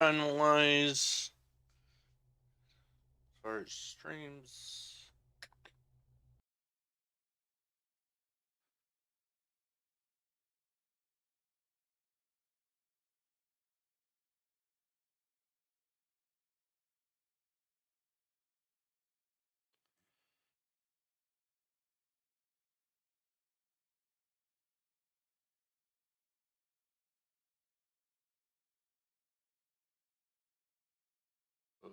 Finalize our streams. Oof.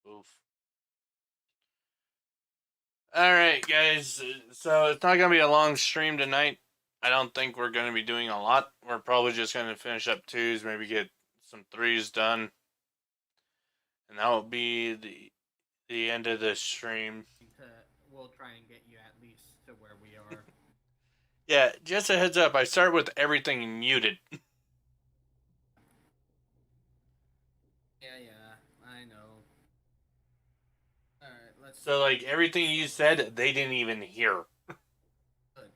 Oof. Alright, guys. So it's not going to be a long stream tonight. I don't think we're going to be doing a lot. We're probably just going to finish up twos, maybe get some threes done. And that will be the end of the stream. We'll try and get you at least to where we are. Yeah, just a heads up. I start with everything muted. Yeah, I know. Alright, let's... So, like, everything you said, they didn't even hear. Good.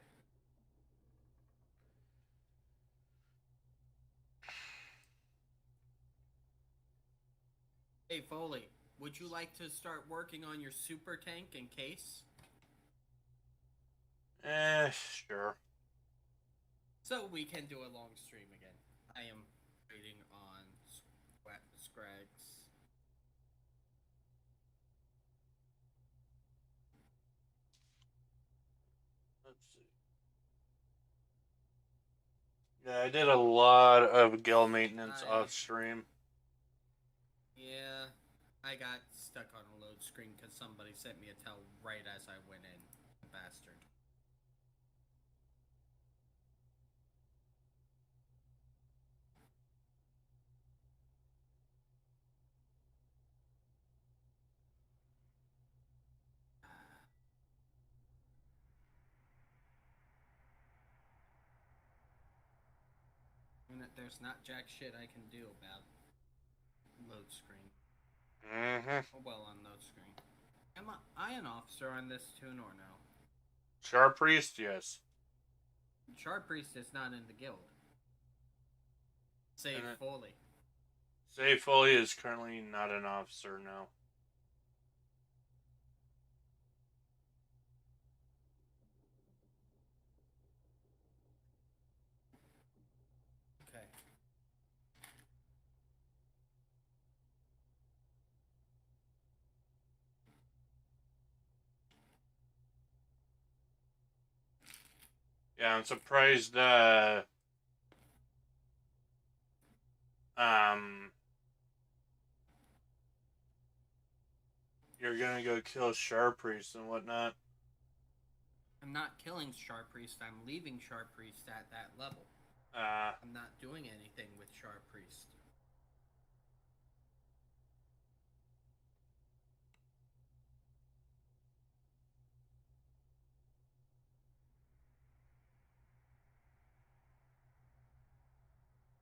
Hey, Foley, would you like to start working on your super tank in case? Sure. So we can do a long stream again. I am waiting on Scrags. Let's see. Yeah, I did a lot of guild maintenance off stream. Yeah, I got stuck on a load screen because somebody sent me a tell right as I went in. Bastard. There's not jack shit I can do about load screen. Well, on load screen. Am I an officer on this tune or no? Sharp Priest, yes. Sharp Priest is not in the guild. Save Foaly. Save Foaly is currently not an officer, no. Okay. Yeah, I'm surprised, you're gonna go kill Sharp Priest and whatnot. I'm not killing Sharp Priest. I'm leaving Sharp Priest at that level. I'm not doing anything with Sharp Priest.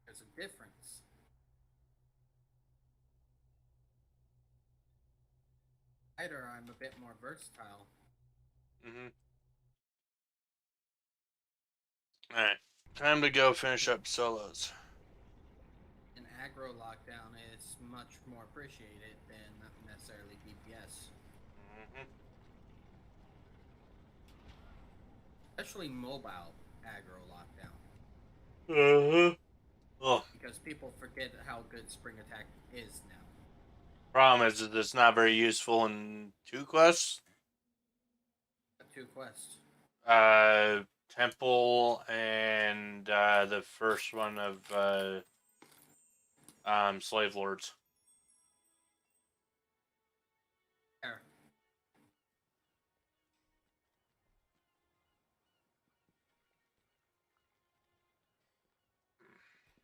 There's a difference. Either I'm a bit more versatile. Alright, time to go finish up solos. An aggro lockdown is much more appreciated than necessarily DPS. Especially mobile aggro lockdown. Oh. Because people forget how good spring attack is now. Problem is that it's not very useful in two quests. Two quests. Temple and the first one of Slave Lords. There.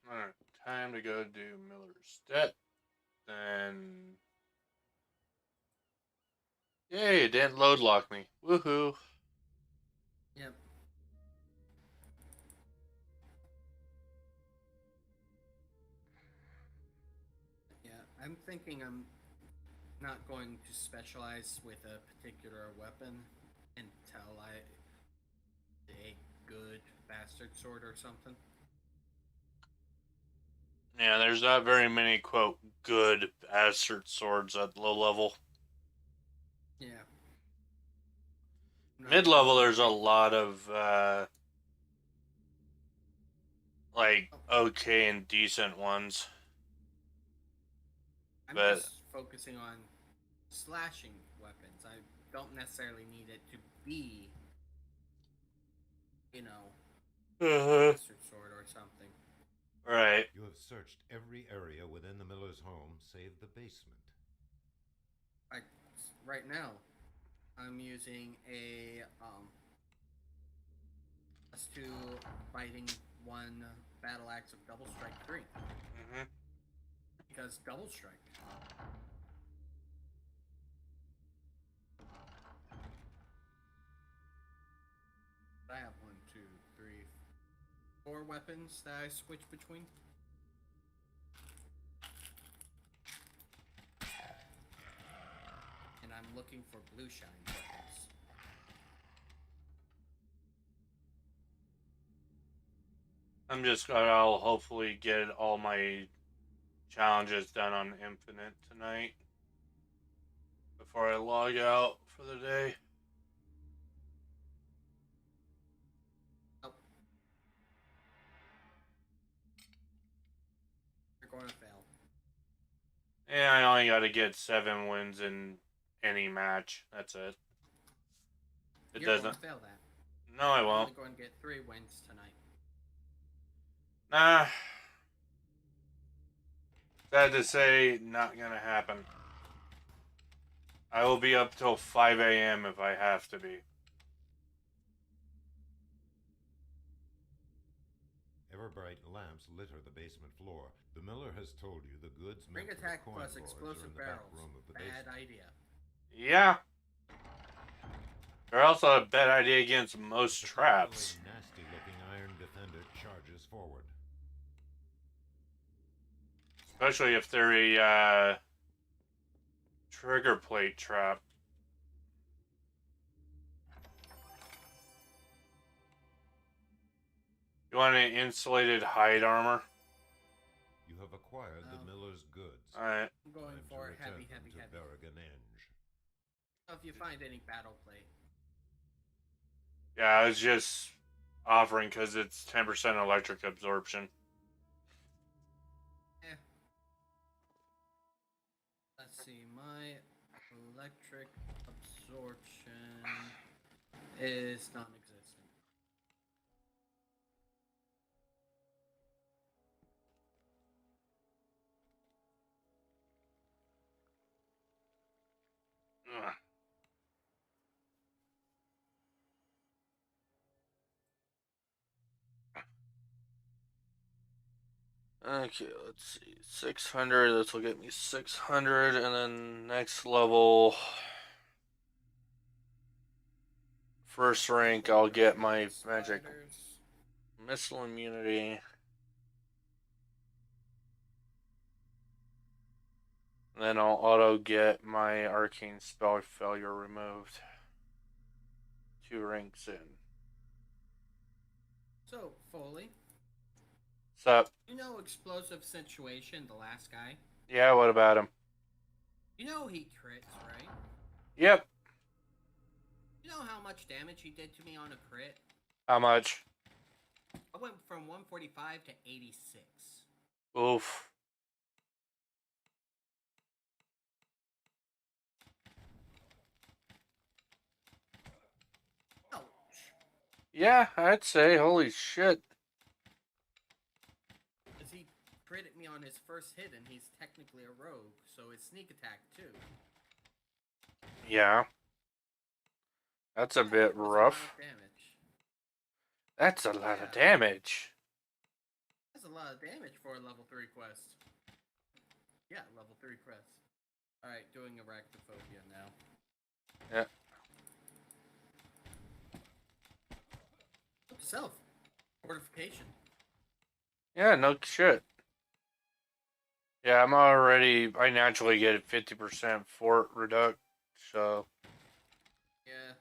Alright, time to go do Miller's Debt. Then, yay! It didn't load lock me. Woohoo! Yep. Yeah, I'm thinking I'm not going to specialize with a particular weapon until I a good bastard sword or something. Yeah, there's not very many, quote, good bastard swords at low level. Yeah. Mid level, there's a lot of, like, okay and decent ones. I'm But, just focusing on slashing weapons. I don't necessarily need it to be, you know, uh bastard sword or something. right. You have searched every area within the miller's home save the basement. Like right now, I'm using a plus two fighting one battle axe of double strike 3 Mm-hmm. because double strike. I have 1, 2, 3, 4 weapons that I switch between. And I'm looking for blue shine weapons. I'll hopefully get all my challenges done on Infinite tonight before I log out for the day. Oh. You're going to fail. Yeah, I only got to get 7 wins in any match. That's it. It You're doesn't. going to fail that. No, I You're won't. only going to get 3 wins tonight. Nah. Sad to say, not gonna happen. I will be up till 5 a.m. if I have to be. Ever-bright lamps litter the basement floor. The miller has told you the goods Bring meant for attack coin plus lords are explosive in the back barrels. room of the Bad basement. idea. Yeah. They're also a bad idea against most A traps. particularly nasty-looking iron defender charges forward. Especially if they're a trigger plate trap. You want an insulated hide armor? You have acquired the miller's goods. Alright. I'm going Time for to heavy, return heavy, them to heavy. Berrigan-Enge. So if you find any battle plate. Yeah, I was just offering because it's 10% electric absorption. Eh. Let's see, my electric absorption is non-existent. Ugh. Okay, let's see. 600, this will get me 600, and then next level, first rank, I'll get my magic missile immunity. And then I'll auto get my arcane spell failure removed. 2 ranks in. So, Foaly, Sup? you know Explosive Situation, the last guy? Yeah, what about him? You know he crits, right? Yep. You know how much damage he did to me on a crit? How much? I went from 145 to 86. Oof. Ouch. Yeah, I'd say, holy shit. Because he critted me on his first hit, and he's technically a rogue, so it's sneak attack too. Yeah. That's a bit rough. That's a lot of damage. That's a lot of damage for a level 3 quest. Yeah, level 3 quest. Alright, doing Arachnophobia now. Yeah. Self. Fortification. Yeah, no shit. Yeah, I naturally get a 50% fort reduct, so. Yeah.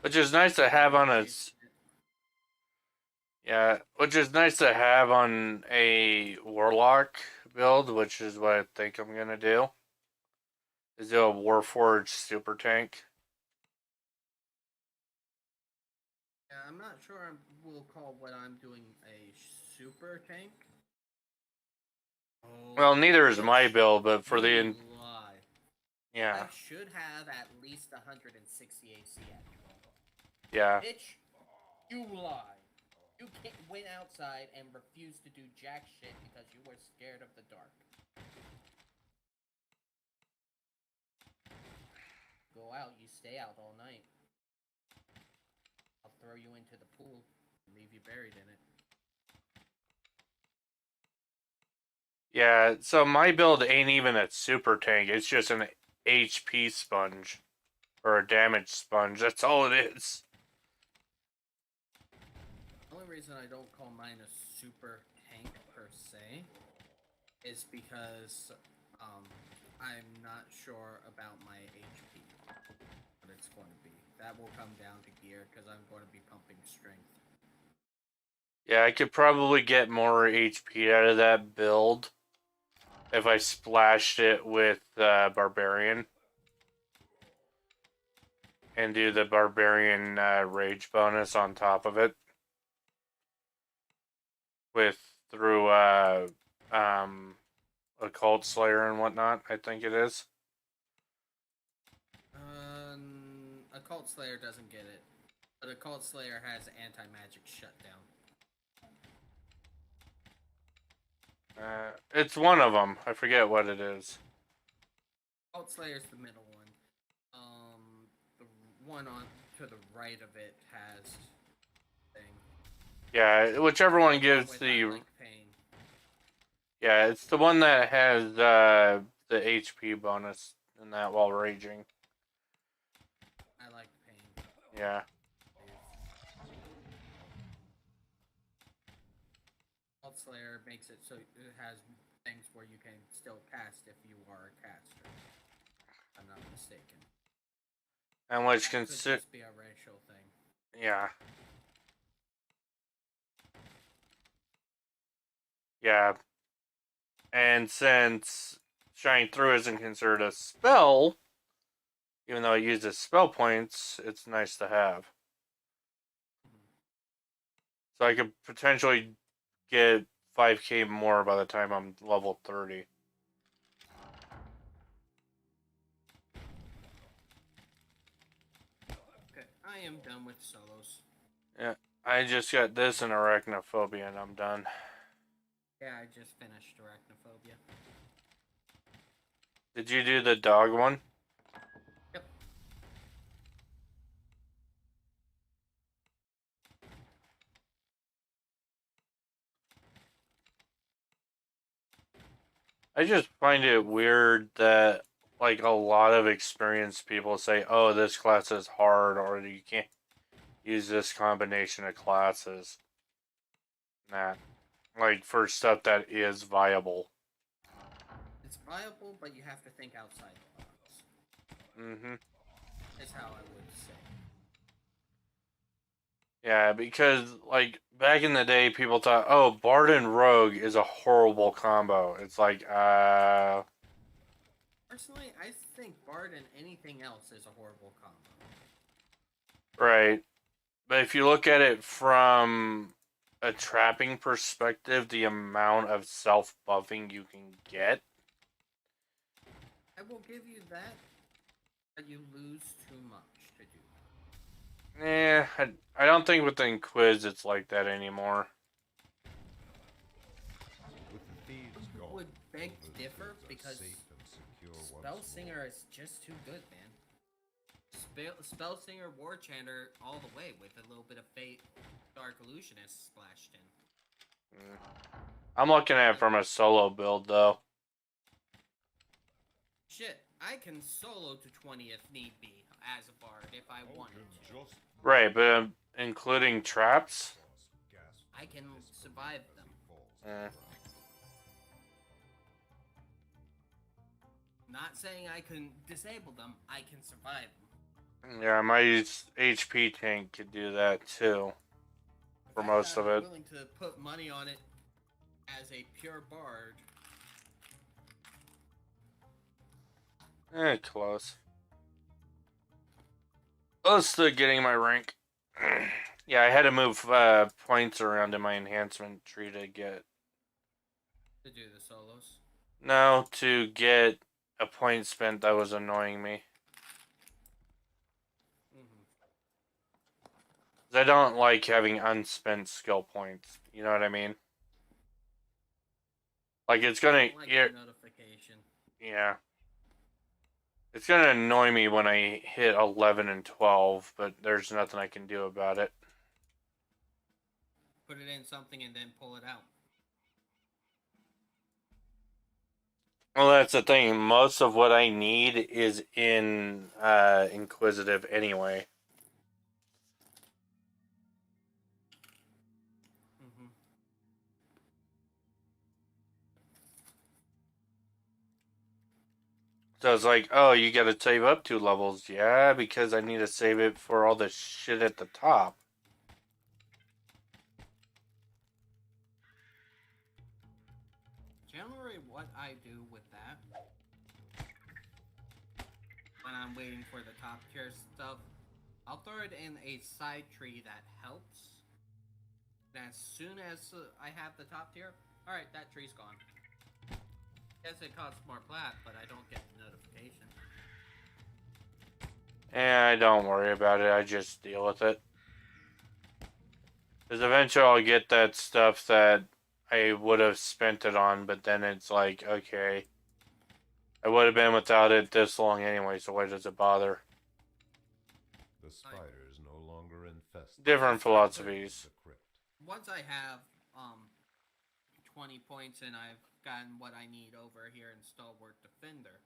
Which is nice to have on a. Yeah, which is nice to have on a Warlock build, which is what I think I'm gonna do. Is do a Warforged super tank. Yeah, I'm not sure we'll call what I'm doing a super tank. Oh, Well, neither is my bitch, build, but for you the lie. yeah, I should have at least 160 AC at me. yeah, Bitch, you lie. You went outside and refused to do jack shit because you were scared of the dark. Go out, you stay out all night. I'll throw you into the pool and leave you buried in it. yeah. So my build ain't even a super tank. It's just an HP sponge or a damage sponge. That's all it is. The only reason I don't call mine a super tank per se is because I'm not sure about my HP, what it's going to be. That will come down to gear because I'm going to be pumping strength. Yeah, I could probably get more HP out of that build if I splashed it with Barbarian and do the Barbarian Rage bonus on top of it with through Occult Slayer and whatnot. I think it is. Occult Slayer doesn't get it, but Occult Slayer has anti-magic shutdown. It's one of them. I forget what it is. Occult Slayer's the middle one. The one on to the right of it has thing. Yeah, whichever one gives the. Like pain. Yeah, it's the one that has the HP bonus in that while raging. I like pain. Yeah. Occult Slayer makes it so it has things where you can still cast if you are a caster. If I'm not mistaken. And which Could just be a racial thing. Yeah. Yeah. And since Shine Through isn't considered a spell, even though it uses spell points, it's nice to have. So I could potentially get 5k more by the time I'm level 30. Okay, I am done with solos. Yeah, I just got this and Arachnophobia and I'm done. Yeah, I just finished Arachnophobia. Did you do the dog one? Yep. I just find it weird that like a lot of experienced people say, "Oh, this class is hard," or "You can't use this combination of classes." Nah, like for stuff that is viable. It's viable, but you have to think outside the box. Mm-hmm. Is how I would say. Yeah, because like back in the day, people thought, "Oh, Bard and Rogue is a horrible combo." It's like, Personally, I think Bard and anything else is a horrible combo. right. But if you look at it from a trapping perspective, the amount of self buffing you can get. I will give you that, but you lose too much to do. I don't think with the Inquis it's like that anymore. With the thieves gone, Would beg to all differ visitors are because safe and secure Spell once Singer more. is just too good, man. Spell Singer War Chanter all the way with a little bit of Fate Dark Illusionist splashed in. I'm looking at it from a solo build though. Shit, I can solo to 20 if need be as a bard if I wanted to. Right, but including traps. I can survive them. Not saying I can disable them, I can survive them. Yeah, my HP tank could do that too. The for fact most that of I'm it. willing to put money on it as a pure bard. Close. Close to getting my rank. Yeah, I had to move points around in my enhancement tree to get. To do the solos. No, to get a point spent that was annoying me. Mm-hmm. 'Cause I don't like having unspent skill points. You know what I mean? Like it's gonna, Like yeah, the notification. yeah. It's gonna annoy me when I hit 11 and 12, but there's nothing I can do about it. Put it in something and then pull it out. Well, that's the thing. Most of what I need is in Inquisitive anyway. Mm-hmm. So it's like, oh, you gotta save up 2 levels. Yeah, because I need to save it for all the shit at the top. Generally, what I do with that when I'm waiting for the top tier stuff, I'll throw it in a side tree that helps. And as soon as I have the top tier, alright, that tree's gone. Yes, it costs more plat, but I don't get the notification. And don't worry about it. I just deal with it. Because eventually I'll get that stuff that I would have spent it on, but then it's like, okay. I would have been without it this long anyway, so why does it bother? The spiders no longer infest Different philosophies. the crypt. Once I have 20 points and I've gotten what I need over here in Stalwart Defender,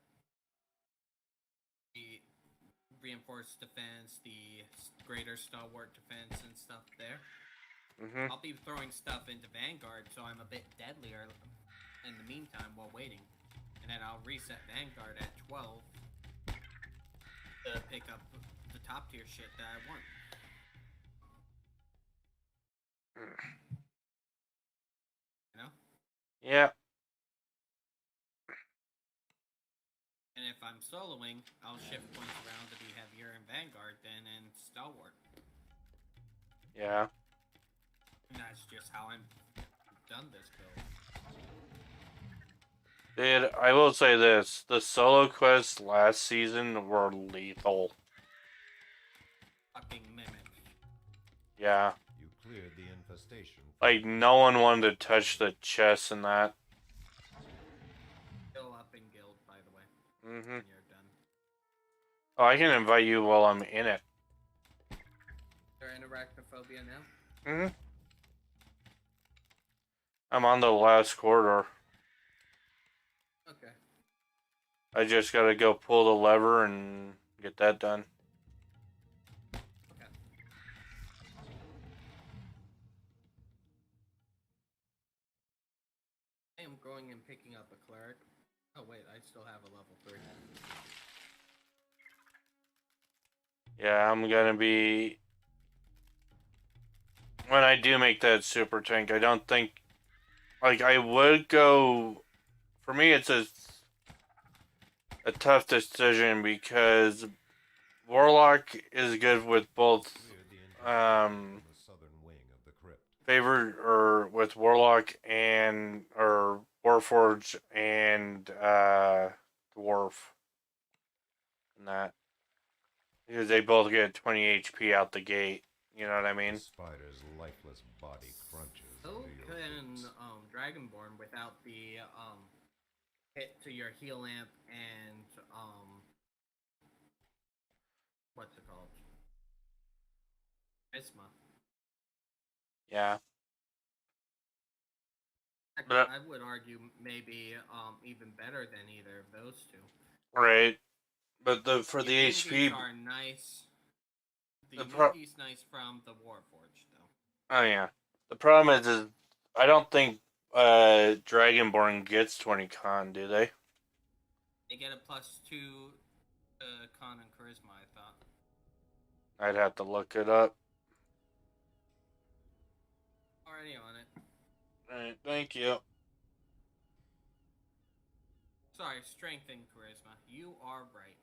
the reinforced defense, the greater Stalwart defense and stuff there, I'll be throwing stuff into Vanguard so I'm a bit deadlier in the meantime while waiting. And then I'll reset Vanguard at 12 to pick up the top tier shit that I want. You know? Yeah. And if I'm soloing, I'll shift points around to be heavier in Vanguard than in Stalwart. Yeah. And that's just how I've done this build. Dude, I will say this. The solo quests last season were lethal. Fucking mimic. Yeah. You cleared the infestation. Like, no one wanted to touch the chest in that. Still up in guild, by the way. Mm-hmm. When you're done. Oh, I can invite you while I'm in it. You're in Arachnophobia now? Mm-hmm. I'm on the last corridor. Okay. I just gotta go pull the lever and get that done. Okay. I am going and picking up a cleric. Oh wait, I still have a level 3. Yeah, I'm gonna be... When I do make that super tank, I don't think... Like, I would go... For me, it's a tough decision because Warlock is good with both The southern wing of the crypt. favored or with Warlock and or Warforged and Dwarf and that because they both get 20 HP out the gate. You know what I mean? The spider's lifeless body crunches So into your can boots. Dragonborn without the hit to your heal amp and what's it called? Isma. Yeah. Actually, I would argue maybe even better than either of those two. Right. But for the immunities HP are nice. The The immunity's nice from the Warforged though. Oh yeah. The problem is I don't think Dragonborn gets 20 con, do they? They get a +2 con and charisma, I thought. I'd have to look it up. already on it. Alright, thank you. Sorry, strength and charisma. You are right.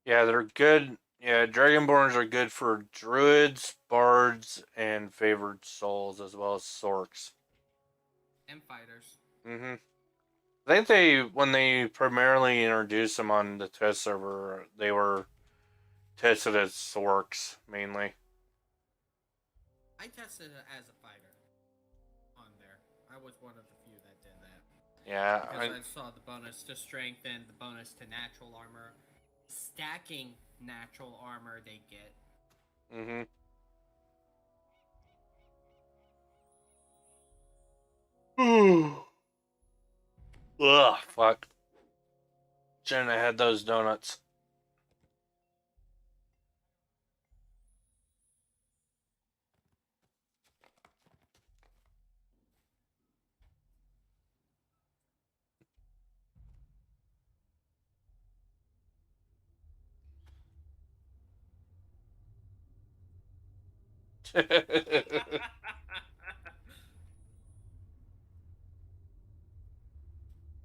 Yeah, they're good. Yeah, Dragonborns are good for druids, bards, and favored souls, as well as sorks. And fighters. Mm-hmm. I think when they primarily introduced them on the test server, they were tested as sorks, mainly. I tested it as a fighter on there. I was one of the few that did that. Yeah, Because I saw the bonus to strength and the bonus to natural armor. Stacking natural armor they get. Mm-hmm. Ugh, fuck. Shouldn't have had those donuts.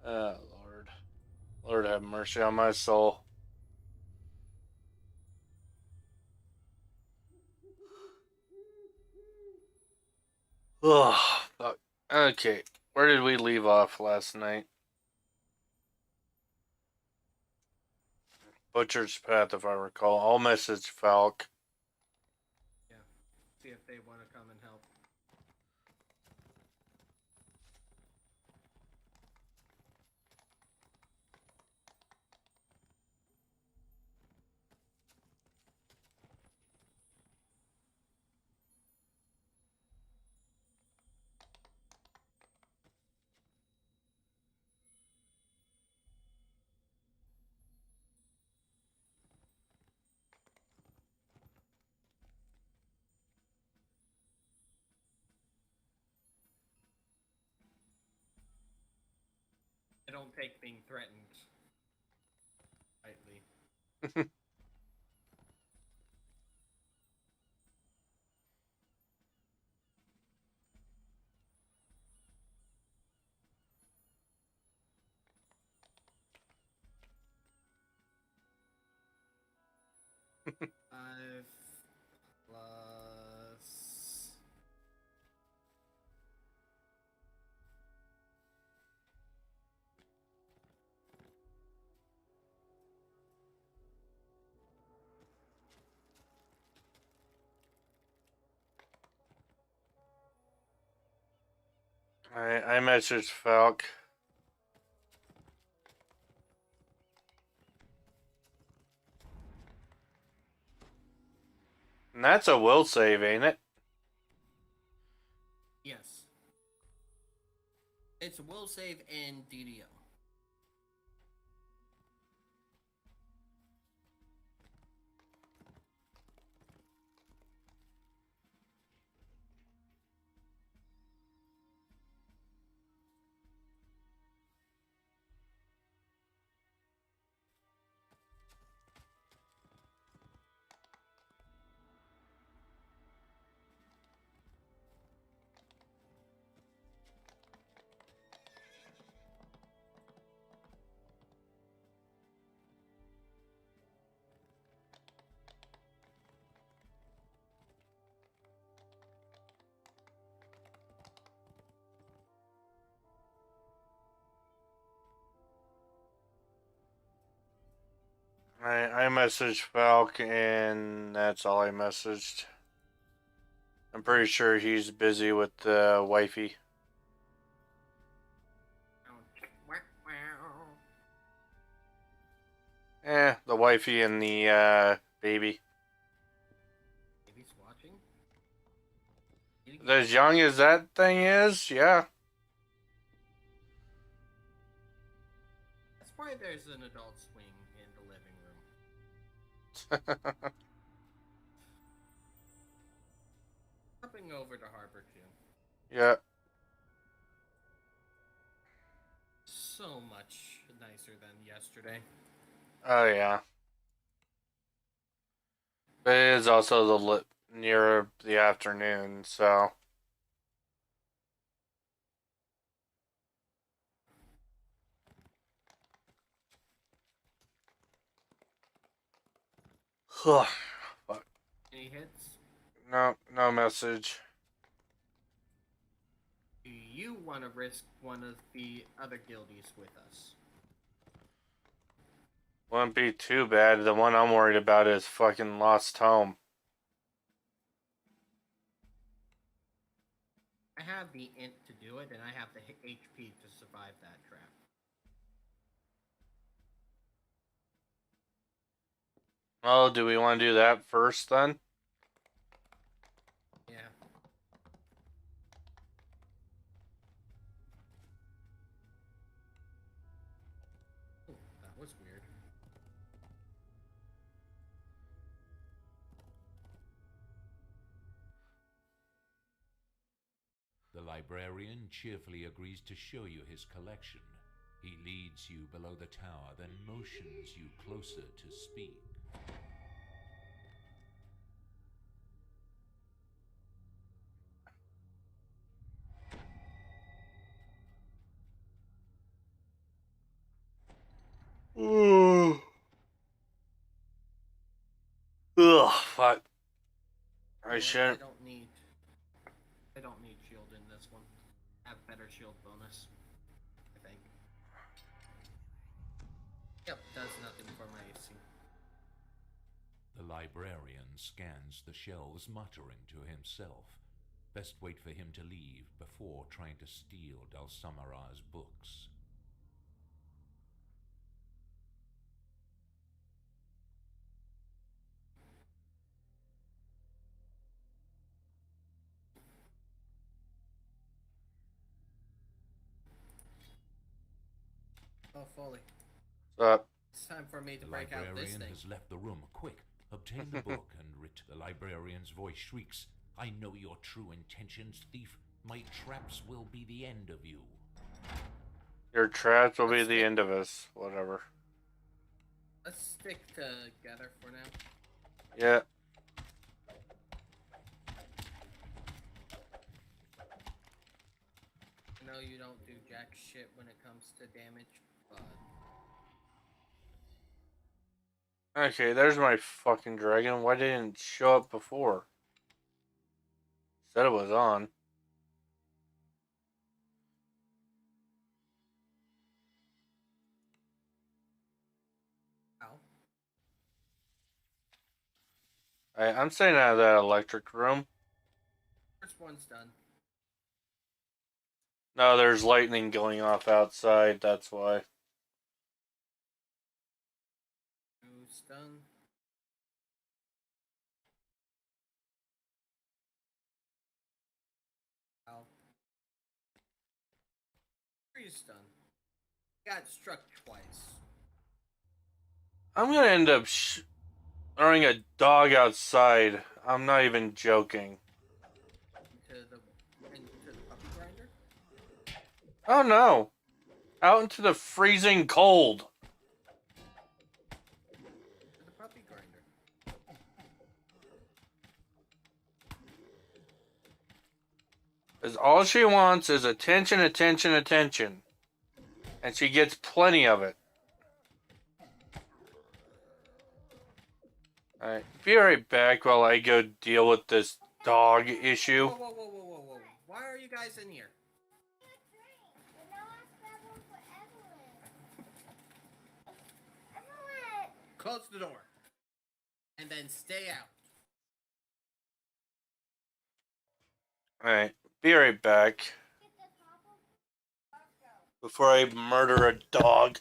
Oh, Lord. Lord have mercy on my soul. Ugh, fuck. Okay, where did we leave off last night? Butcher's Path, if I recall. I'll message Falk. Yeah. See if they want to come and help. I don't take being threatened lightly. Five plus. I messaged Falk. And that's a will save, ain't it? Yes. It's will save and DDO. I messaged Falk, and that's all I messaged. I'm pretty sure he's busy with the wifey. The wifey and the baby. Baby's watching. As young as that thing is, yeah. That's why there's an adult swing in the living room. Hopping over to Harbor too. Yeah. So much nicer than yesterday. Oh, yeah. But it is also nearer the afternoon, so. Fuck. Any hits? No, no message. Do you want to risk one of the other guildies with us? Wouldn't be too bad. The one I'm worried about is fucking Lost Home. I have the int to do it, and I have the HP to survive that trap. Oh, do we want to do that first then? Yeah. Ooh, that was weird. The librarian cheerfully agrees to show you his collection. He leads you below the tower, then motions you closer to speak. Ugh, fuck. I shouldn't. I don't need shield in this one. I have better shield bonus, I think. Yep, does nothing for my AC. The librarian scans the shelves, muttering to himself. Best wait for him to leave before trying to steal Dalsamara's books. Oh, Foaly. What's up? It's time for me to The break out this librarian thing. has left the room. Quick, obtain the book and the librarian's voice shrieks. I know your true intentions, thief. My traps will be the end of you. Your traps will be the end of us. Whatever. Let's stick together for now. Yeah. I know you don't do jack shit when it comes to damage, but Okay, there's my fucking dragon. Why didn't it show up before? Said it was on. ow. I'm staying out of that electric room. First one's done. No, there's lightning going off outside. That's why. Two's done. Ow. Three's done. Got struck twice. I'm gonna end up throwing a dog outside. I'm not even joking. Into the puppy grinder. Oh no! Out into the freezing cold. To the puppy grinder. Because all she wants is attention, attention, attention. And she gets plenty of it. Alright, be right back while I go deal with this dog issue. Whoa, whoa, whoa, whoa, whoa, whoa! Why are you guys in here? Close the door. And then stay out. Alright, be right back. Before I murder a dog.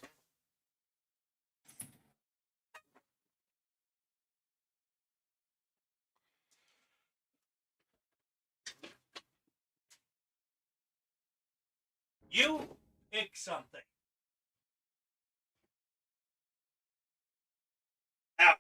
You pick something. Out.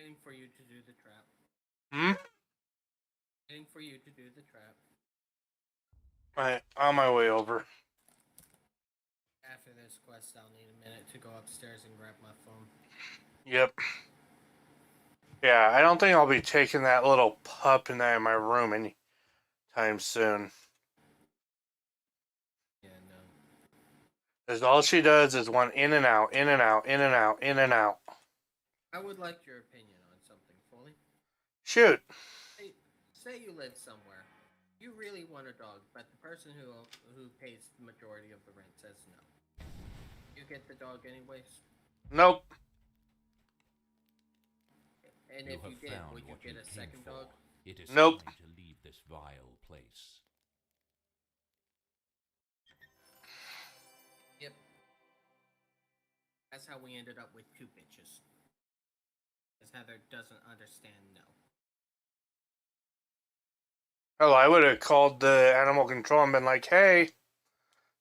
Waiting for you to do the trap. Hmm? Waiting for you to do the trap. Right, on my way over. After this quest, I'll need a minute to go upstairs and grab my phone. Yep. Yeah, I don't think I'll be taking that little pup in my room anytime soon. Yeah, no. Because all she does is one in and out, in and out, in and out, in and out. I would like your opinion on something, Foaly. Shoot. Say you live somewhere. You really want a dog, but the person who pays the majority of the rent says no. You get the dog anyways? Nope. And You if you have did, found would you what get you a came second for. dog? It is Nope. time to leave this vile place. Yep. That's how we ended up with 2 bitches. Because Heather doesn't understand no. Hell, I would have called the animal control and been like, hey,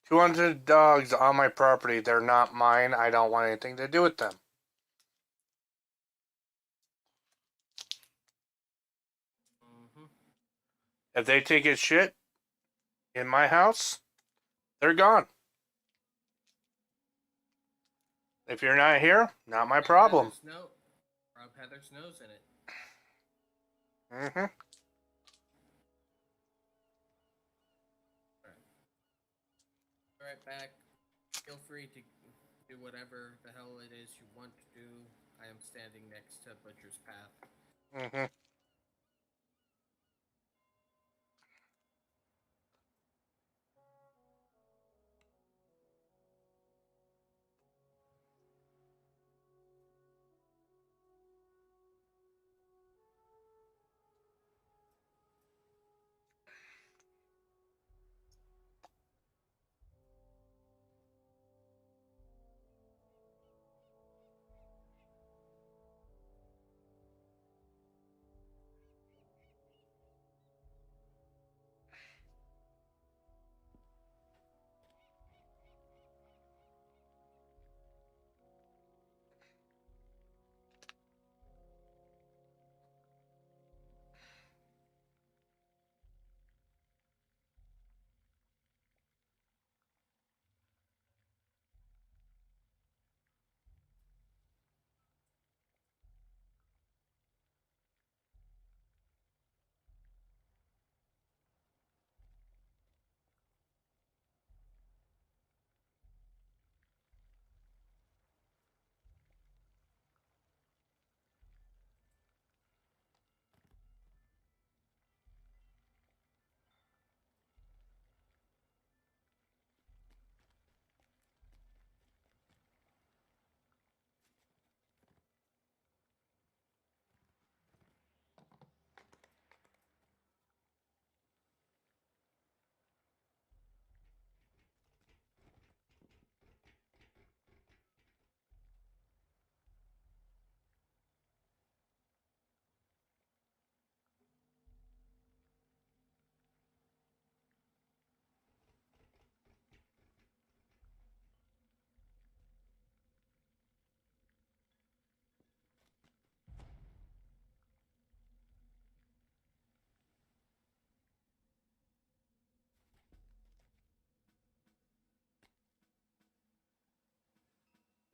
200 dogs on my property. They're not mine. I don't want anything to do with them. Mm-hmm. If they take a shit in my house, they're gone. If you're not here, not my problem. Rub Heather's nose in it. Mm-hmm. Alright. Be right back. Feel free to do whatever the hell it is you want to do. I am standing next to Butcher's Path. Mm-hmm.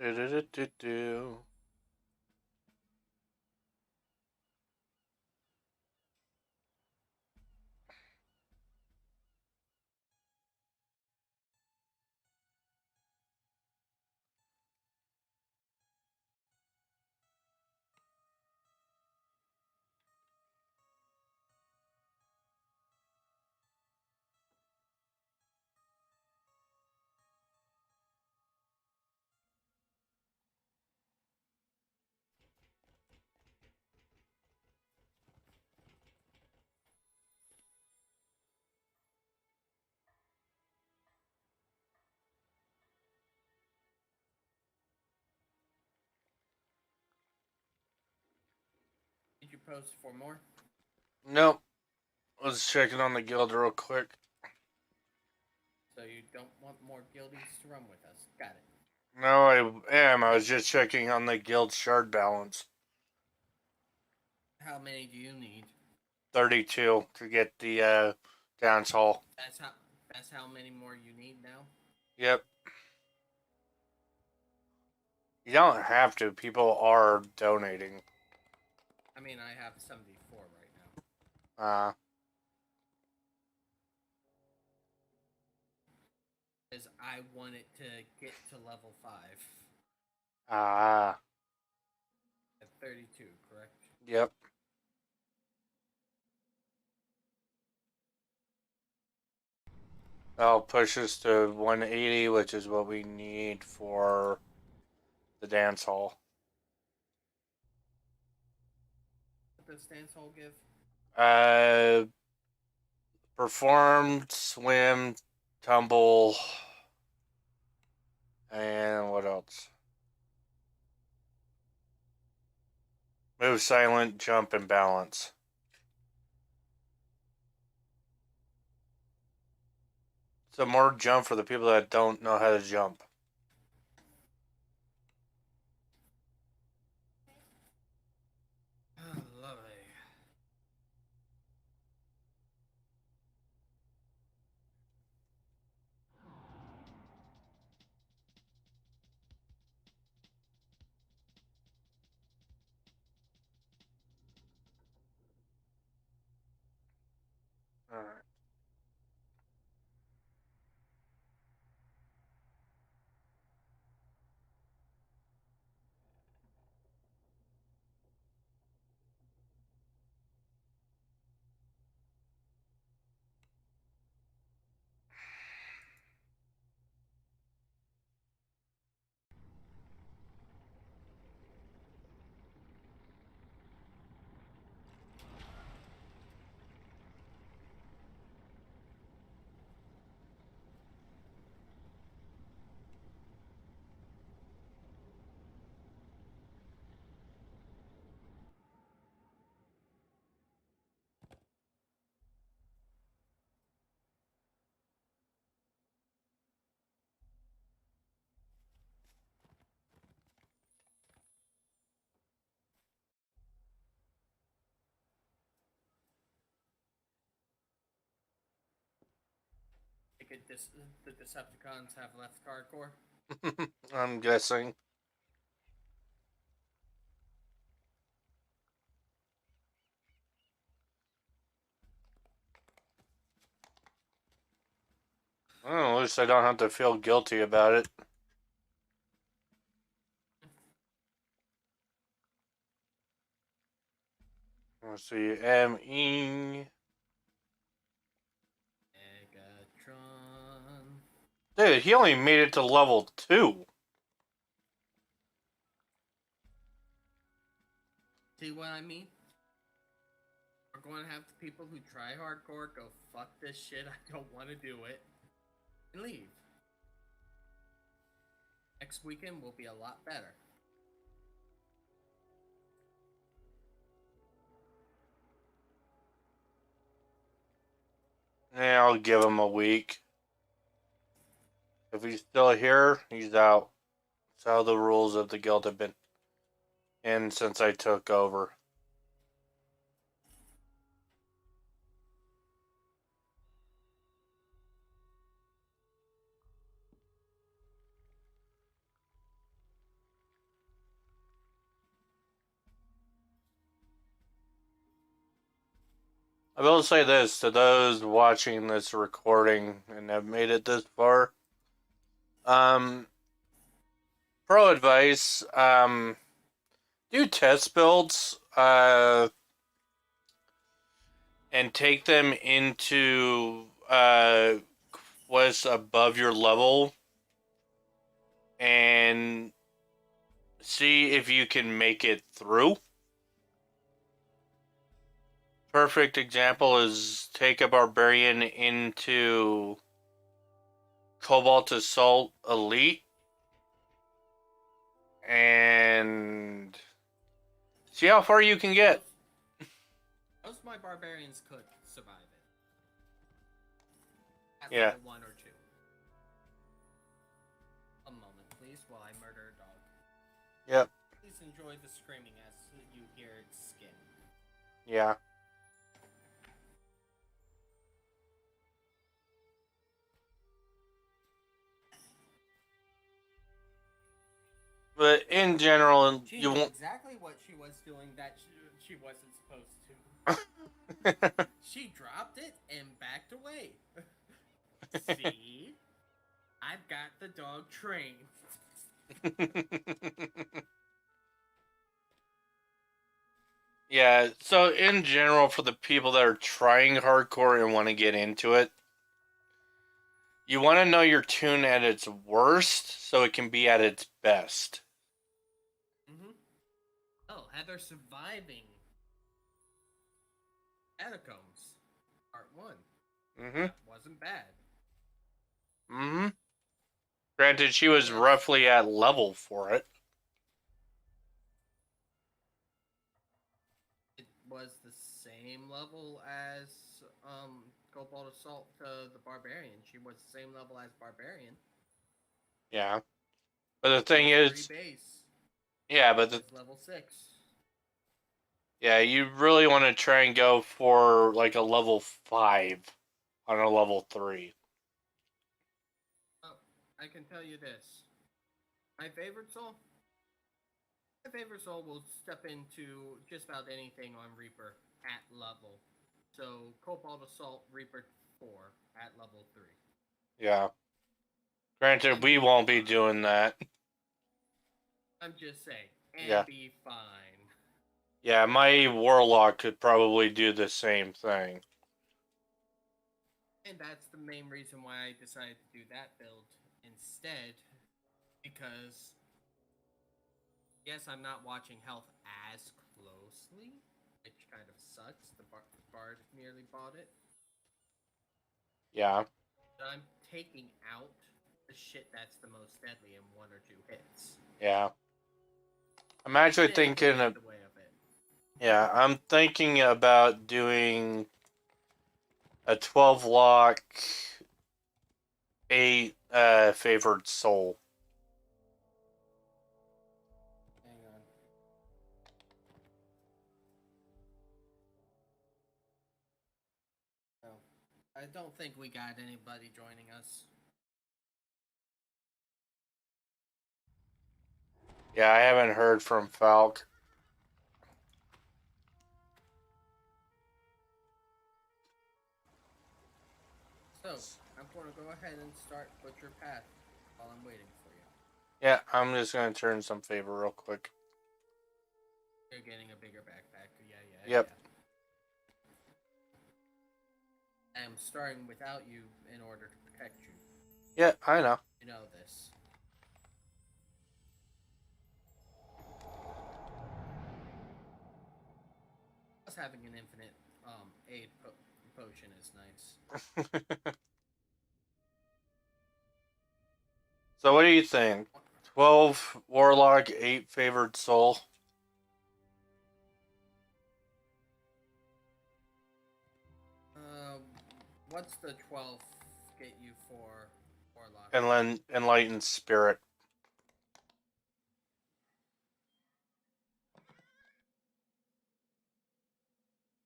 Do-do-do-do-do. Did you post for more? Nope. Was checking on the guild real quick. So you don't want more guildies to run with us. Got it. No, I am. I was just checking on the guild shard balance. How many do you need? 32 to get the dance hall. That's how many more you need now? Yep. You don't have to. People are donating. I mean, I have 74 right now. Uh, Because I wanted to get to level 5 uh, at 32, correct? yep. That'll push us to 180, which is what we need for the dance hall. What does dance hall give? Uh, performed, swim, tumble, and what else? Move silent, jump, and balance. So more jump for the people that don't know how to jump. Lovely. Alright. The Decepticons have left hardcore. I'm guessing. Well, at least I don't have to feel guilty about it. Let's see, M.E. Megatron. Dude, he only made it to level 2. See what I mean? We're going to have the people who try hardcore go, fuck this shit, I don't want to do it, and leave. Next weekend will be a lot better. Yeah, I'll give him a week. If he's still here, he's out. That's how the rules of the guild have been in since I took over. I will say this to those watching this recording and have made it this far. Pro advice, do test builds, and take them into, what's above your level and see if you can make it through. Perfect example is take a barbarian into Cobalt Assault Elite and see how far you can get. Most of my barbarians could survive it. At Yeah. level 1 or 2. A moment, please, while I murder a dog. Yep. Please enjoy the screaming as you hear its skin. Yeah. But in general, She you knew won't. exactly what she was doing that she wasn't supposed to. She dropped it and backed away. See? I've got the dog trained. Yeah, so in general, for the people that are trying hardcore and want to get into it, you want to know your tune at its worst so it can be at its best. Mm-hmm. Oh, Heather surviving Catacombs, Part 1. Mm-hmm. That wasn't bad. Mm-hmm. Granted, she was roughly at level for it. It was the same level as Cobalt Assault to the Barbarian. She was the same level as Barbarian. Yeah. But the thing Free is, base yeah, but was level 6. yeah, you really want to try and go for like a level 5 on a level 3. Oh, I can tell you this. My favorite soul? My favorite soul will step into just about anything on Reaper at level. So, Cobalt Assault Reaper 4 at level 3. Yeah. Granted, And we be won't be fine. doing that. I'm just saying. And Yeah. be fine. Yeah, my warlock could probably do the same thing. And that's the main reason why I decided to do that build instead. Because, yes, I'm not watching health as closely, which kind of sucks. The Bard nearly bought it. Yeah. But I'm taking out the shit that's the most deadly in 1 or 2 hits. Yeah. I'm actually thinking of, the way of it. yeah, I'm thinking about doing a 12 lock 8 favored soul. Hang on. No. I don't think we got anybody joining us. Yeah, I haven't heard from Falk. So, I'm going to go ahead and start Butcher Path while I'm waiting for you. Yeah, I'm just going to turn some favor real quick. You're getting a bigger backpack. Yeah. Yep. I'm starting without you in order to protect you. Yeah, I know. You know this. Plus, having an infinite aid potion is nice. So what do you think? 12 warlock, 8 favored soul. What's the 12 get you for Warlock? And enlightened spirit.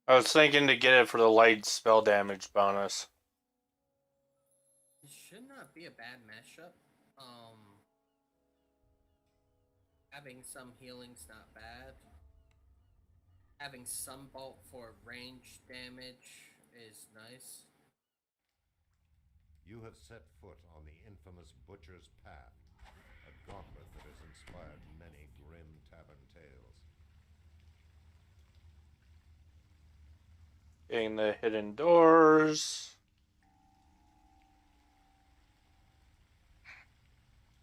I was thinking to get it for the light spell damage bonus. It should not be a bad mashup. Having some healing's not bad. Having some bolt for range damage is nice. You have set foot on the infamous Butcher's Path, a gauntlet that has inspired many grim tavern tales. Getting the hidden doors.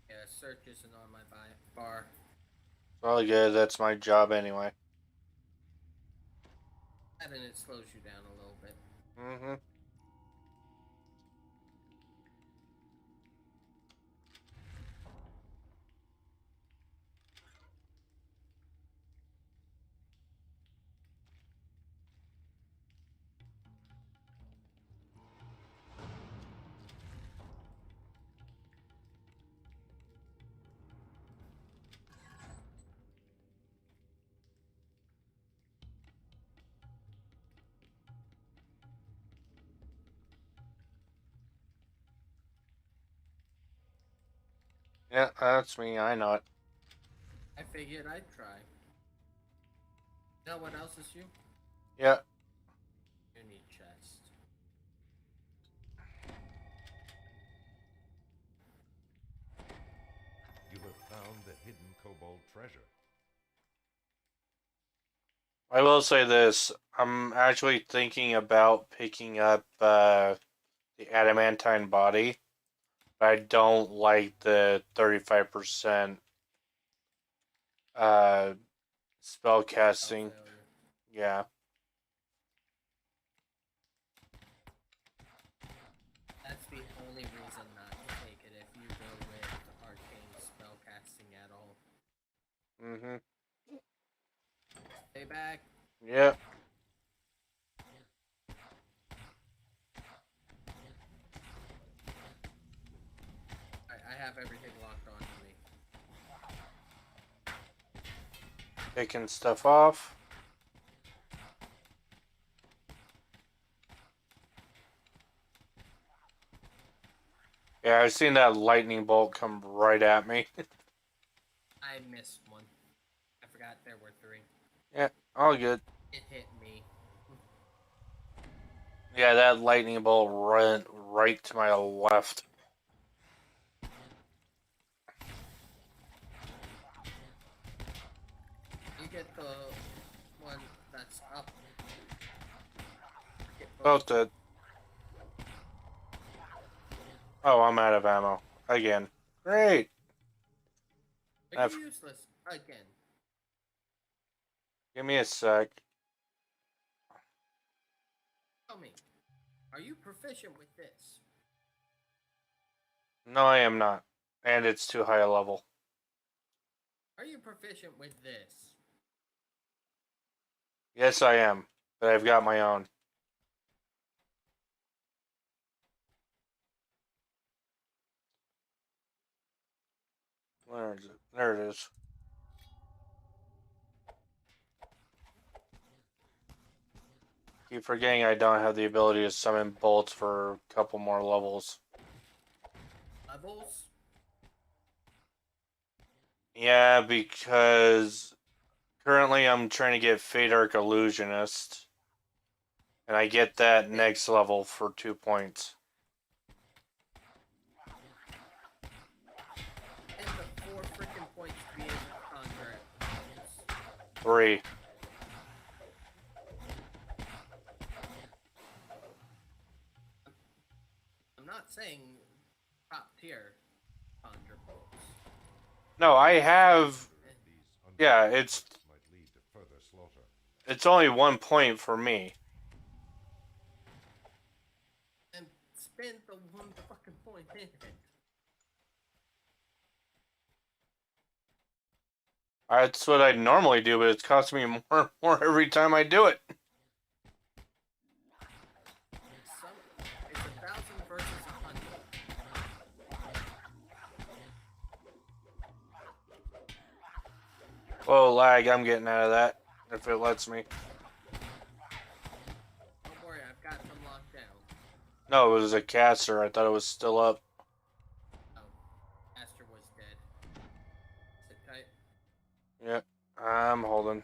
Yeah, search isn't on my bar. Well, good. That's my job anyway. And it slows you down a little bit. Mm-hmm. Yeah, that's me. I know it. I figured I'd try. You know what else is you? Yeah. You need chest. You have found the hidden kobold treasure. I will say this. I'm actually thinking about picking up the adamantine body. But I don't like the 35% spell casting. Failure. Yeah. That's the only reason not to take it if you go with arcane spellcasting at all. Mm-hmm. Stay back. Yep. I have everything locked on to me. Picking stuff off. Yeah, I've seen that lightning bolt come right at me. I missed one. I forgot there were 3. Yeah, all good. It hit me. Yeah, that lightning bolt ran right to my left. You get the one that's up. Get Both did. Oh, I'm out of ammo. Again. Great. Are you useless again? Give me a sec. Tell me, are you proficient with this? No, I am not. And it's too high a level. Are you proficient with this? Yes, I am. But I've got my own. Where is it? There it is. Keep forgetting I don't have the ability to summon bolts for a couple more levels. Levels? Yeah, because currently I'm trying to get Fate Arc Illusionist. And I get that next level for 2 points. And the 4 freaking points to be able to conjure it. 3. I'm not saying top tier conjure bolts. No, I have. These Yeah, undead it's attacks might lead to further slaughter. it's only 1 point for me. And spend the 1 fucking point in it. That's what I normally do, but it's costing me more and more every time I do it. It's 1,000 versus 100. Whoa, lag, I'm getting out of that. If it lets me. Don't worry, I've got them locked down. No, it was a caster. I thought it was still up. Oh, Aster was dead. Sit tight. Yep, I'm holding.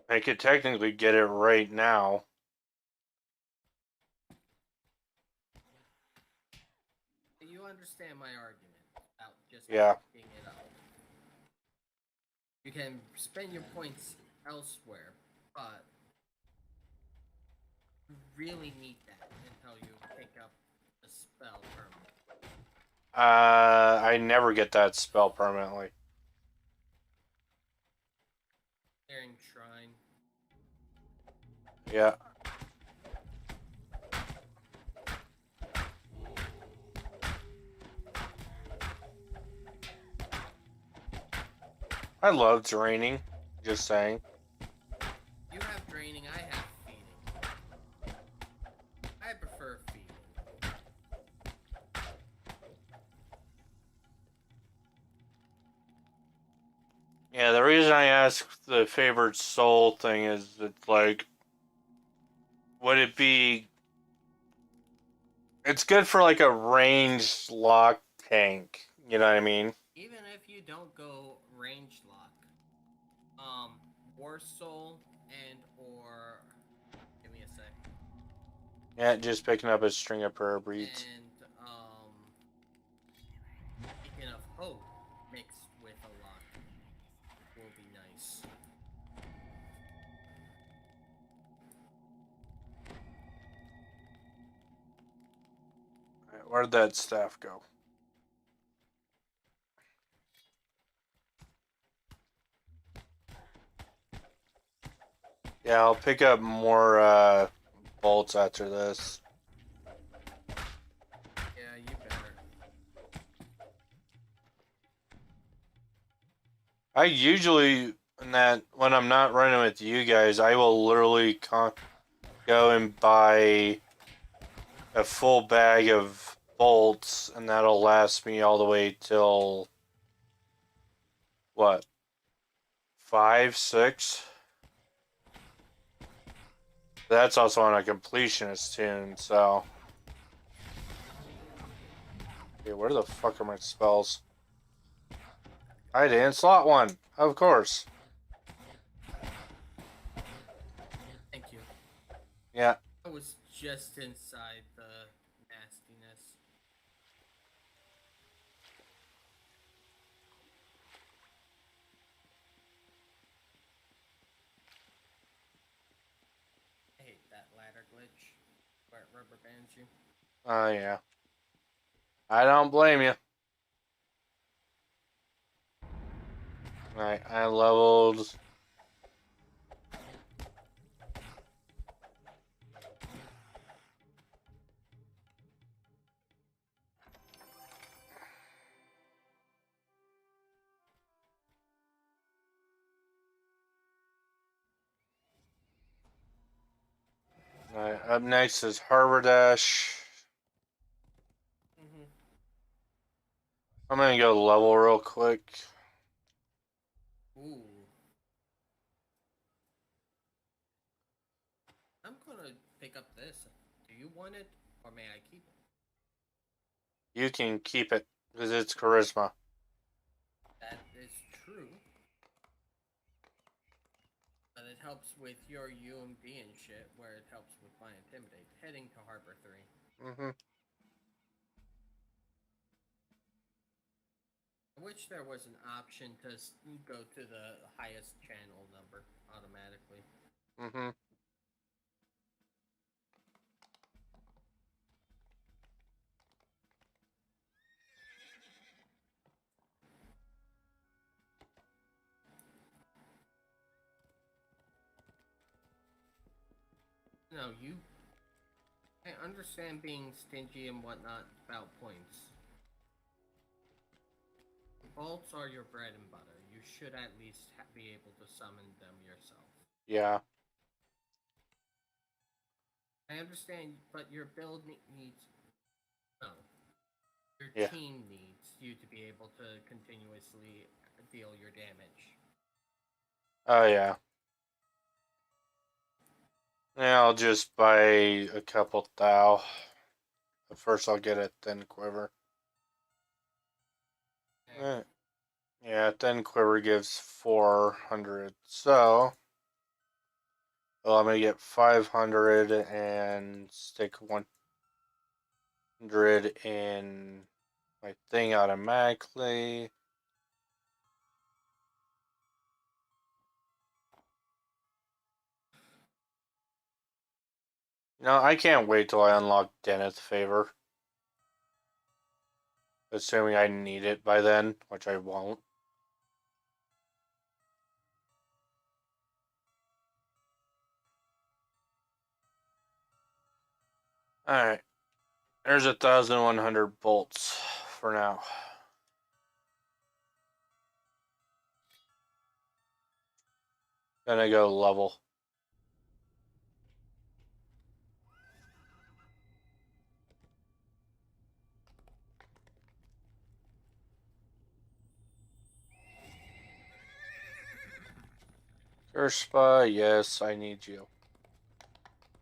I could technically get it right now. You understand my argument about just Yeah. picking it up. You can spend your points elsewhere, but you really need that until you pick up the spell permanent. I never get that spell permanently. Clearing Shrine. Yeah. I love draining. Just saying. You have draining, I have feeding. Yeah, the reason I asked the favorite soul thing is that, like, would it be. It's good for, like, a ranged lock tank. You know what I mean? Even if you don't go range lock, War Soul and or give me a sec. Yeah, just picking up a string of prayer breeds. And Beacon of Hope mixed with a lock will be nice. Where'd that staff go? Yeah, I'll pick up more bolts after this. Yeah, you better. I usually, when I'm not running with you guys, I will literally go and buy a full bag of bolts, and that'll last me all the way till what, 5, 6. That's also on a completionist tune, so. Okay, where the fuck are my spells? I didn't slot one, of course. Thank you. Yeah. I was just inside the nastiness. I hate that ladder glitch where it rubber bands you. Oh, yeah. I don't blame you. Alright, I leveled. Alright, up next is Harbor Dash. Mm-hmm. I'm gonna go level real quick. Ooh. I'm gonna pick up this. Do you want it, or may I keep it? You can keep it, because it's charisma. That is true. But it helps with your UMD and shit, where it helps with my Intimidate. Heading to Harbor 3. Mm-hmm. I wish there was an option to go to the highest channel number automatically. Mm-hmm. No, I understand being stingy and whatnot about points. Bolts are your bread and butter. You should at least be able to summon them yourself. Yeah. I understand, but your build needs. No. Your Yeah. team needs you to be able to continuously deal your damage. Oh, yeah. Yeah, I'll just buy a couple thou. But first I'll get a thin quiver. Yeah, thin quiver gives 400. So, well, I'm gonna get 500 and stick 100 in my thing automatically. No, I can't wait till I unlock Deneth's Favor. Assuming I need it by then, which I won't. Alright. There's 1,100 bolts for now. Gonna go level. Urspa, yes, I need you.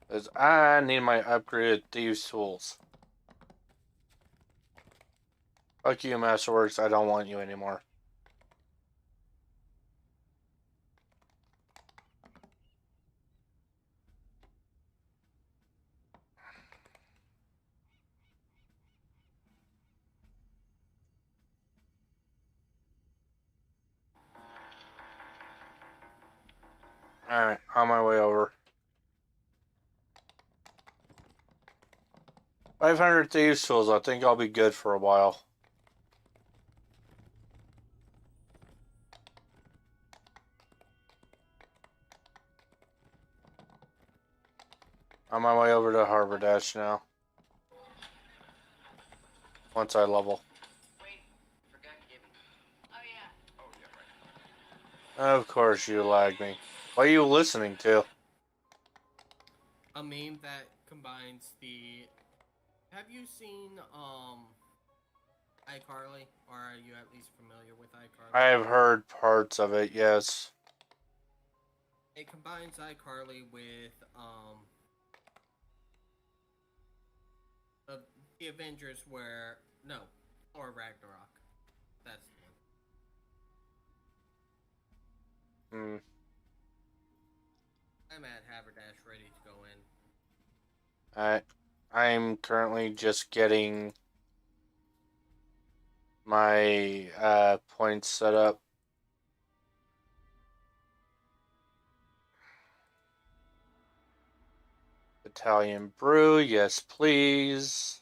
Because I need my upgraded thieves tools. Fuck you, Masterworks, I don't want you anymore. Alright, on my way over. 500 thieves tools, I think I'll be good for a while. On my way over to Harbor Dash now. Once I level. Wait, forgot Gibby. Oh yeah. Oh yeah, right. Of course you lag me. What are you listening to? A meme that combines the. Have you seen iCarly, or are you at least familiar with iCarly? I have heard parts of it, yes. It combines iCarly with the Avengers, where or Ragnarok. That's the one. Hmm. I'm at Haberdash, ready to go in. I'm currently just getting my points set up. Italian brew, yes please.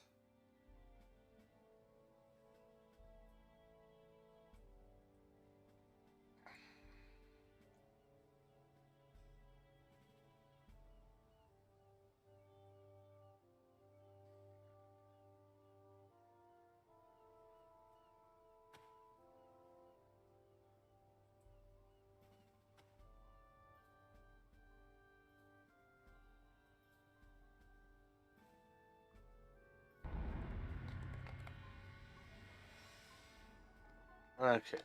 Okay.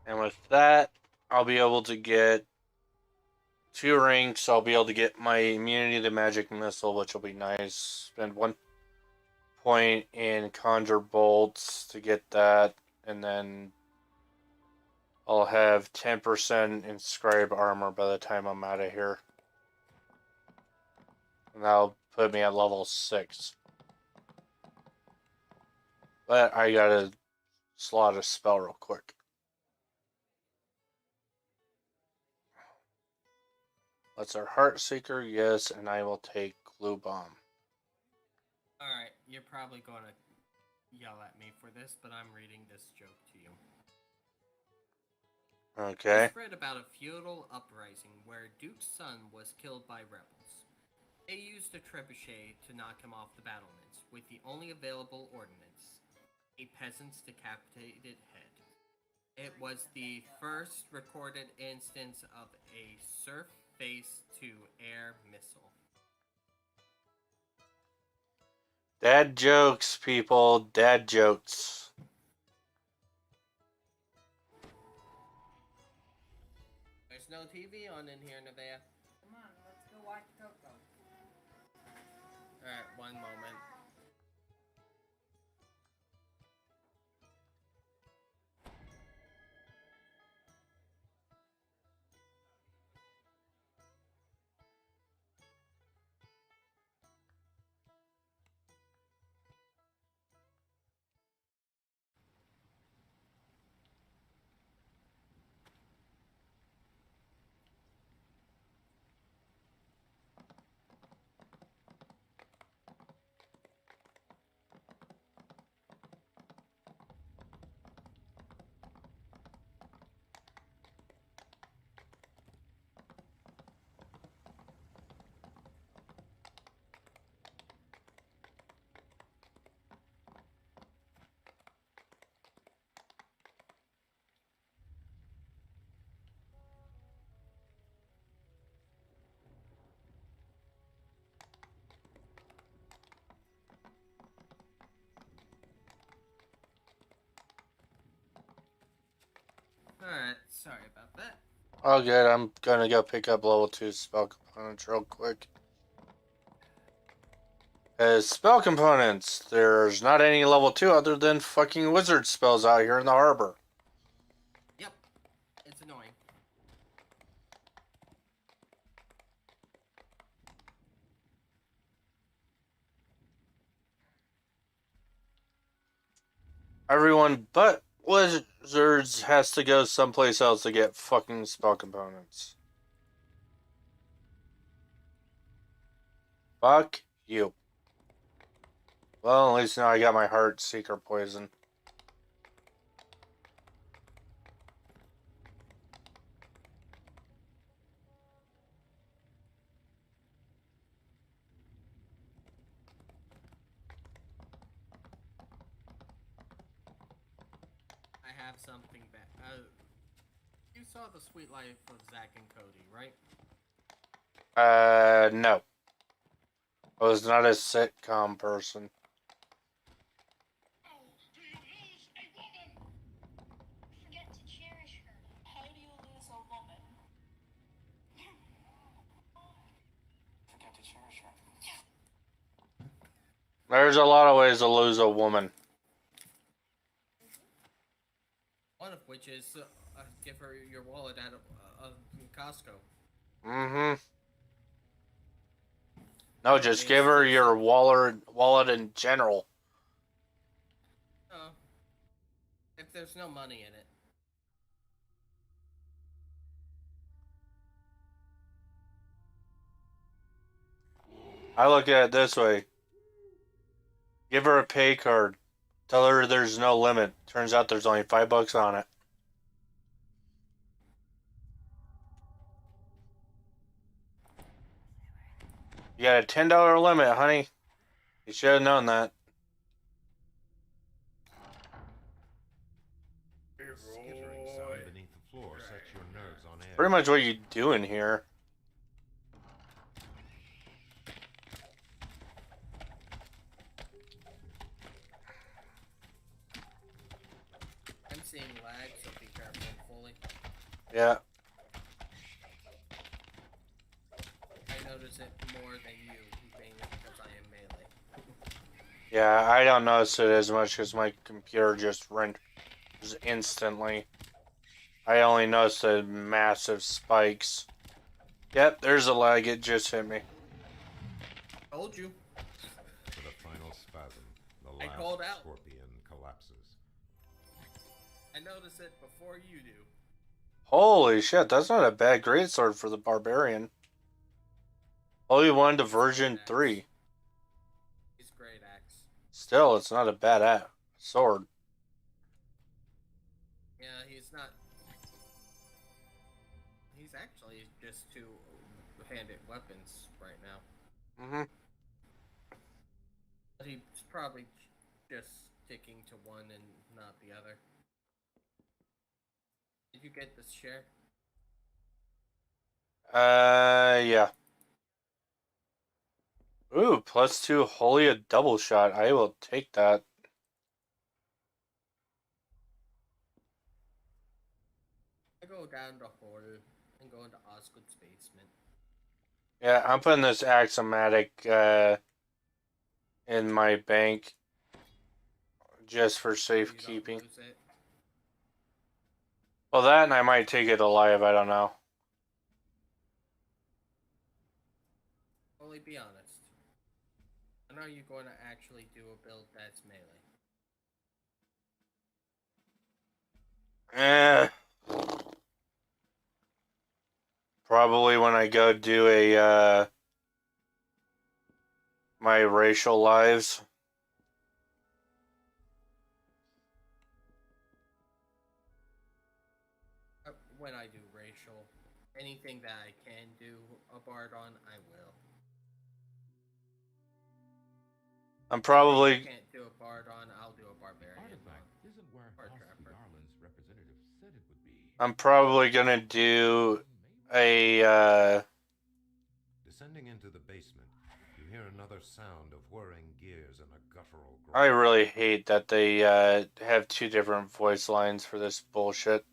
And with that, I'll be able to get 2 ranks. I'll be able to get my immunity to magic missile, which will be nice. Spend 1 point in conjure bolts to get that, and then I'll have 10% inscribe armor by the time I'm out of here. And that'll put me at level 6. But I gotta slot a spell real quick. That's our Heartseeker, yes, and I will take Glue Bomb. Alright, you're probably going to yell at me for this, but I'm reading this joke to you. Okay. It's read about a feudal uprising where Duke's son was killed by rebels. They used a trebuchet to knock him off the battlements, with the only available ordnance, a peasant's decapitated head. It was the first recorded instance of a surface-to-air missile. Dad jokes, people. Dad jokes. There's no TV on in here, Nevaeh. Come on, let's go watch Coco. Alright, one moment. Alright, sorry about that. Oh, good. I'm gonna go pick up level 2 spell components real quick. As spell components, there's not any level 2 other than fucking wizard spells out here in the harbor. Yep, it's annoying. Everyone but wizards has to go someplace else to get fucking spell components. Fuck you. Well, at least now I got my heart seeker poison. I have something bad. You saw The Sweet Life of Zack and Cody, right? No. I was not a sitcom person. How do you lose a woman? Forget to cherish her. How do you lose a woman? Forget to cherish her. There's a lot of ways to lose a woman. One of which is give her your wallet at Costco. Mm-hmm. No, just give her your wallet in general. Oh, if there's no money in it. I look at it this way. Give her a pay card. Tell her there's no limit. Turns out there's only $5 on it. You got a $10 limit, honey. You should have known that. Skittering sound beneath the floor sets your nerves on edge. Pretty much what you doing here. I'm seeing lag, so be careful, Foaly. Yeah. I notice it more than you, mainly because I am melee. Yeah, I don't notice it as much because my computer just renders instantly. I only notice the massive spikes. Yep, there's a lag. It just hit me. Told you. With a final spasm, the I last called out. scorpion collapses. I notice it before you do. Holy shit, that's not a bad greatsword for the barbarian. Holy one to version 3. He's great axe. Still, it's not a bad sword. Yeah, he's not. He's actually just two-handed weapons right now. Mm-hmm. But he's probably just sticking to one and not the other. Did you get this share? Yeah. Ooh, +2 holy a double shot. I will take that. I go down the hole and go into Osgood's basement. Yeah, I'm putting this axiomatic in my bank just for So you don't safekeeping. lose it. Well, that and I might take it alive. I don't know. Only be honest. When are you going to actually do a build that's melee? Probably when I go do a my racial lives. When I do racial, anything that I can do a bard on, I will. I'm If I probably can't do a bard on, I'll do a barbarian. Artifact isn't where Or House trapper. Garland's representative said it would be. I'm probably gonna do a Descending into the basement, you hear another sound of whirring gears and a guttural groan. I really hate that they have two different voice lines for this bullshit.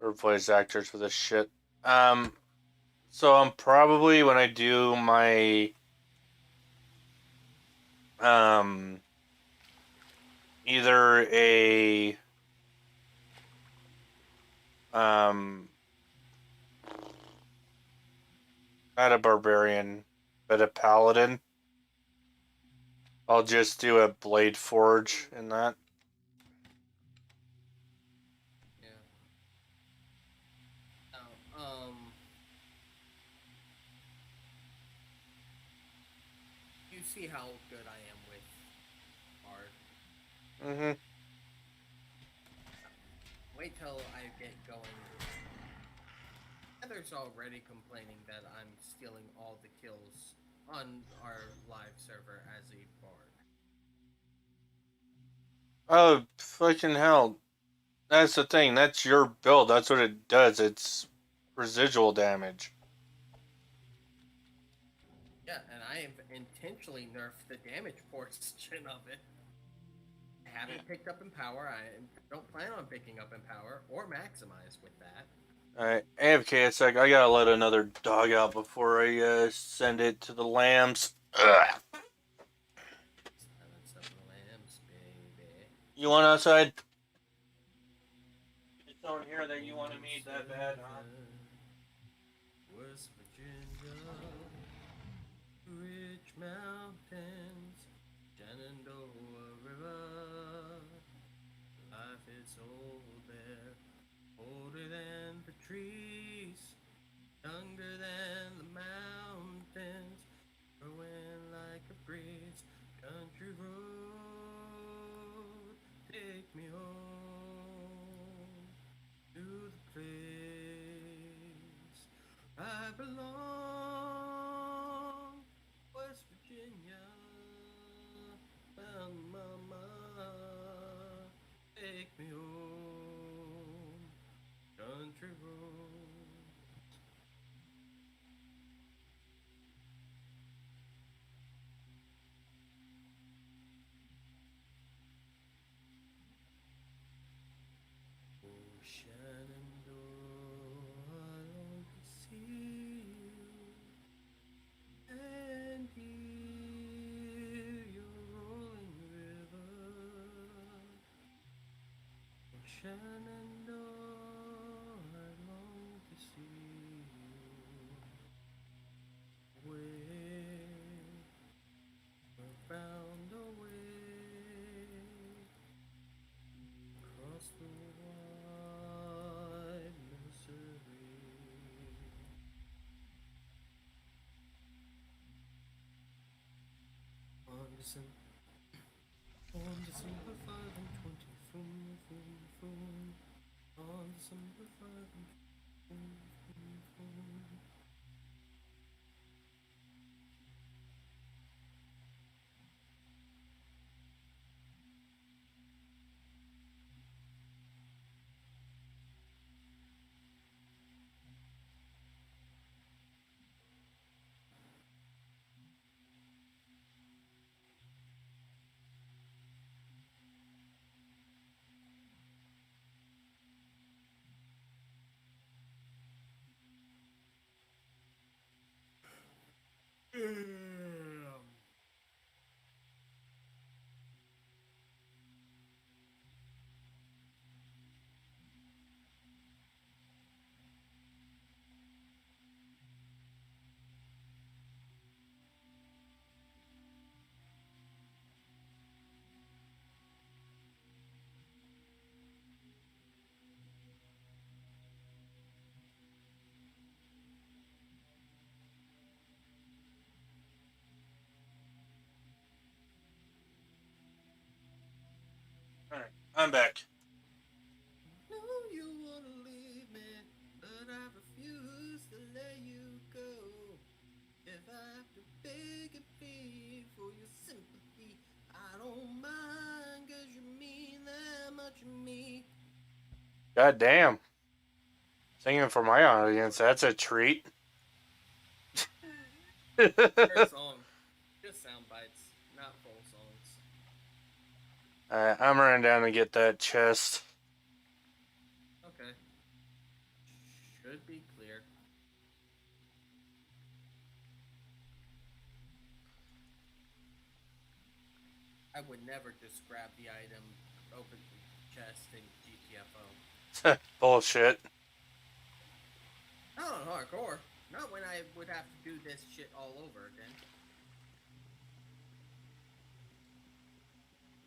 for voice actors for this shit. So I'm probably when I do my either a um not a barbarian, but a paladin. I'll just do a blade forge in that. Yeah. Now, you see how good I am with art. Mm-hmm. Wait till I get going. Heather's already complaining that I'm stealing all the kills on our live server as a bard. Oh, fucking hell. That's the thing. That's your build. That's what it does. It's residual damage. Yeah, and I have intentionally nerfed the damage portion of it. I haven't picked up in power. I don't plan on picking up in power or maximize with that. Alright, AFK a sec. I gotta let another dog out before I send it to the lambs. Ugh. Silence of the lambs, baby. You want outside? It's on here that you want to meet that bad, huh? West Virginia, rich mountains, Shenandoah River. Life is old there, older than the trees, younger than the mountains, growing like a breeze. Country road, take me home to the place I belong. West Virginia, mama, take me home. Country roads. Oh, Shenandoah, I long to see you and hear your rolling river. Oh, Shenandoah, I long to see you way around the way across the wide Missouri. On December 5 and 20, boom, boom, boom. On December 5 and 20, boom, boom, boom. Alright, I'm back. No, you wanna leave me, but I refuse to let you go. If I have to beg and plead for your sympathy, I don't mind, 'cause you mean that much to me. God damn. Singing for my audience, that's a treat. First song, just sound bites, not full songs. I'm running down to get that chest. Okay. I would never just grab the item, open the chest, and GTFO. Bullshit. Not on hardcore. Not when I would have to do this shit all over again.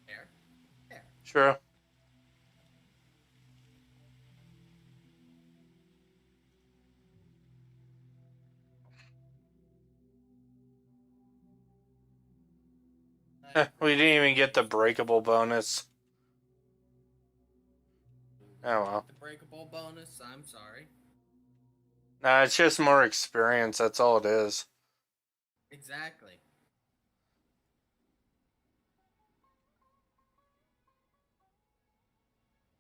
There. There. Sure. We didn't even get the breakable bonus. Oh well. The breakable bonus, I'm sorry. Nah, it's just more experience, that's all it is. Exactly.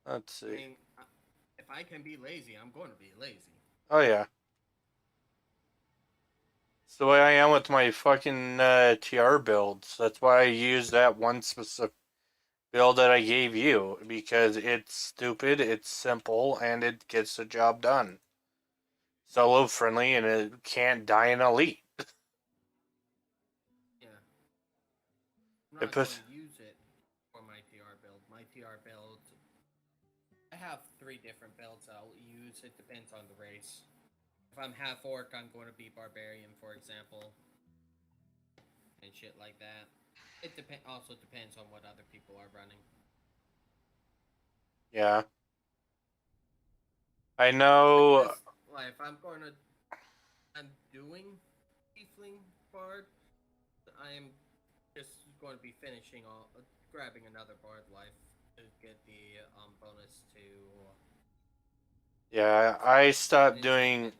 Let's I see. mean, if I can be lazy, I'm going to be lazy. Oh yeah. It's the way I am with my fucking TR builds. That's why I use that one specific build that I gave you. Because it's stupid, it's simple, and it gets the job done. Solo friendly, and it can't die in Elite. Yeah. I'm not going to use it for my TR build. My TR build, I have 3 different builds I'll use. It depends on the race. If I'm half orc, I'm going to be barbarian, for example, and shit like that. It also depends on what other people are running. Yeah. I know. Like, if I'm doing Tiefling Bard, I am just going to be finishing grabbing another Bard life to get the bonus to. Yeah, I stopped doing.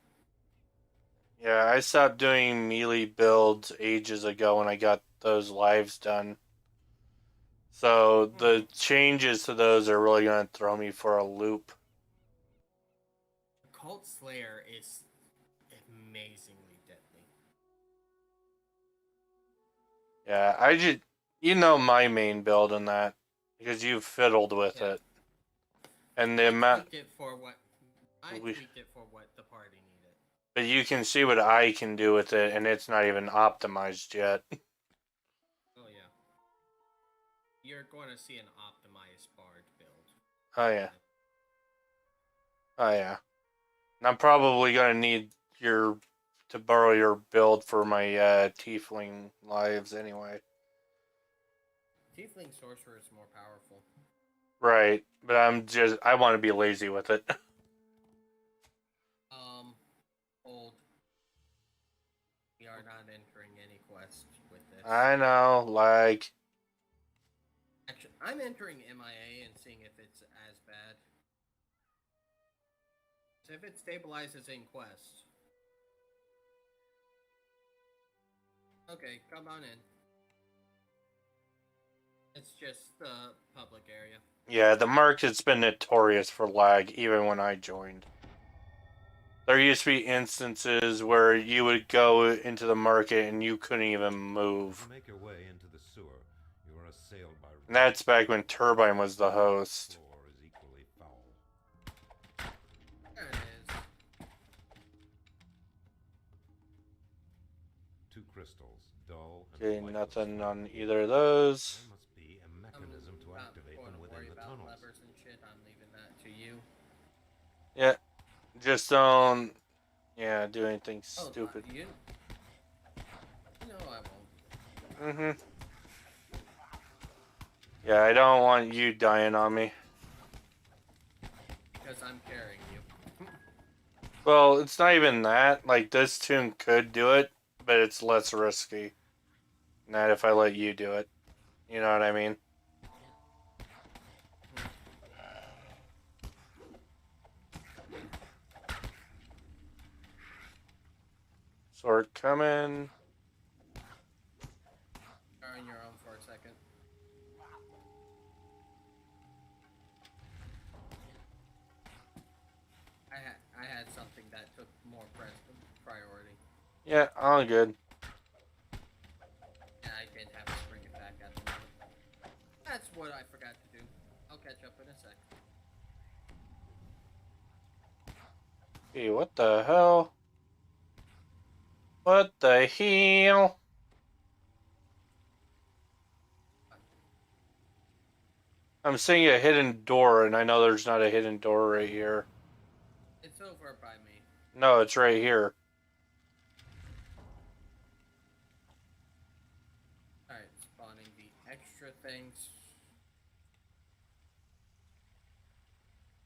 Yeah, I stopped doing melee builds ages ago when I got those lives done. So the changes to those are really going to throw me for a loop. Cult Slayer is amazingly deadly. Yeah, you know my main build in that because you've fiddled with it, and the amount. I tweaked it for what the party needed. But you can see what I can do with it, and it's not even optimized yet. Oh yeah, you're going to see an optimized Bard build. Oh yeah. Oh yeah. And I'm probably gonna need to borrow your build for my tiefling lives anyway. Tiefling Sorcerer is more powerful. Right, but I want to be lazy with it. Old. We are not entering any quests with this. I know, like. Actually, I'm entering MIA and seeing if it's as bad. So if it stabilizes in quests. Okay, come on in. It's just the public area. Yeah, the market's been notorious for lag even when I joined. There used to be instances where you would go into the market and you couldn't even move. To make your way into the sewer, you are assailed by. And that's back when Turbine was the host. The floor is equally foul. There it is. 2 crystals, dull and Okay, lifeless. nothing on either of those. There must be a mechanism to activate them within the tunnels. Levers and shit. I'm leaving that to you. Yeah, just don't. Yeah, do anything stupid. You know I won't. Mm-hmm. Yeah, I don't want you dying on me. Because I'm carrying you. Well, it's not even that. Like, this tune could do it, but it's less risky. Not if I let you do it. You know what I mean? Sword coming. You're on your own for a second. I had something that took more priority. Yeah, all good. And I didn't have to bring it back at the moment. That's what I forgot to do. I'll catch up in a sec. Hey, what the hell? What the hell? I'm seeing a hidden door, and I know there's not a hidden door right here. It's over by me. No, it's right here. Alright, spawning the extra things.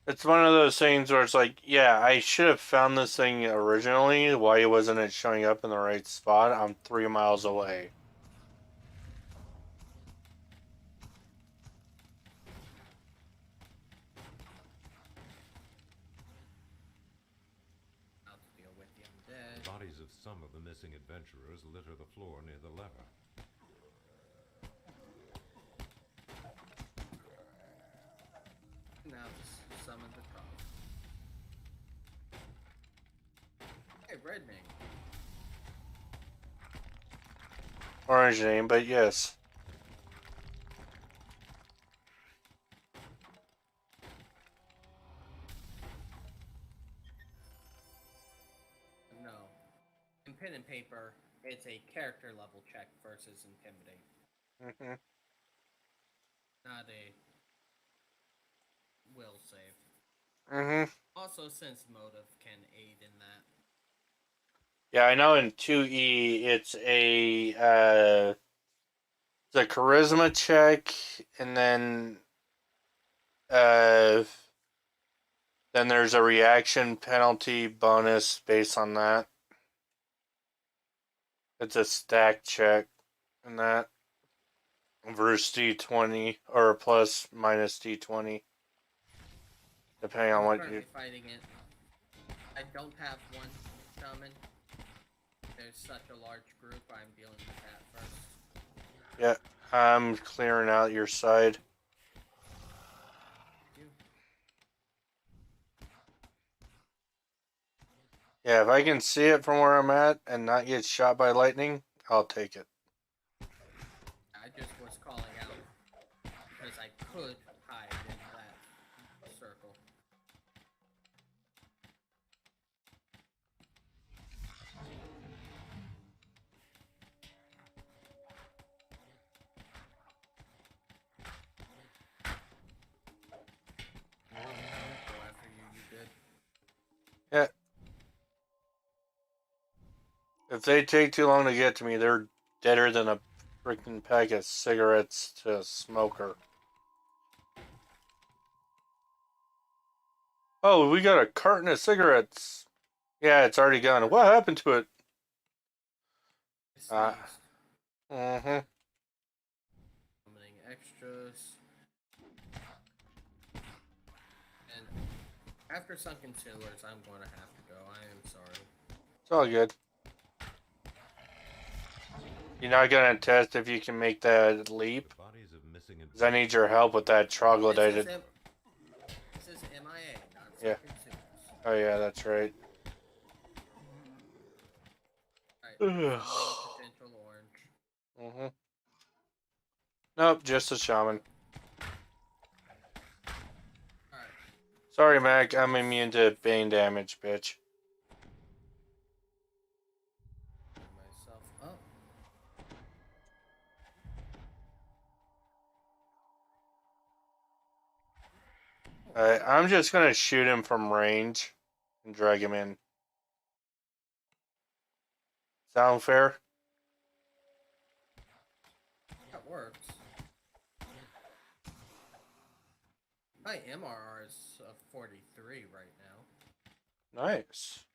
It's one of those things where it's like, yeah, I should have found this thing originally. Why wasn't it showing up in the right spot? I'm 3 miles away. I'll deal with the The undead. bodies of some of the missing adventurers litter the floor near the lever. Now just summon the troll. Hey, Redning. Orange name, but yes. No. In pen and paper, it's a character level check versus intimidate. Mm-hmm. Not a will save. Mm-hmm. Also, since motive can aid in that. Yeah, I know in 2E it's a charisma check, and uh then there's a reaction penalty bonus based on that. It's a stack check and that versus D20 or plus minus D20. Depending on I'm what currently you fighting it. I don't have one summon. There's such a large group, I'm dealing with that first. Yeah, I'm clearing out your side. You. Yeah, if I can see it from where I'm at and not get shot by lightning, I'll take it. I just was calling out because I could hide in that circle. Go after you, you good. Yeah. If they take too long to get to me, they're deader than a freaking pack of cigarettes to a smoker. Oh, we got a carton of cigarettes. Yeah, it's already gone. What happened to it? I Ah. sneezed. Mm-hmm. Summoning extras. And after Sunken Sewers, I'm going to have to go. I am sorry. It's all good. You're not gonna test if you can make that leap? The bodies of missing 'Cause I need your help with that troglodyte. This is MIA, not Yeah. Sunken Sewers. Oh yeah, that's right. Alright, summoning potential orange. Mm-hmm. Nope, just a shaman. Alright. Sorry, Mac. I'm immune to bane damage, bitch. Myself up. I'm just gonna shoot him from range and drag him in. Sound fair? That works. My MRR is 43 right now. Nice.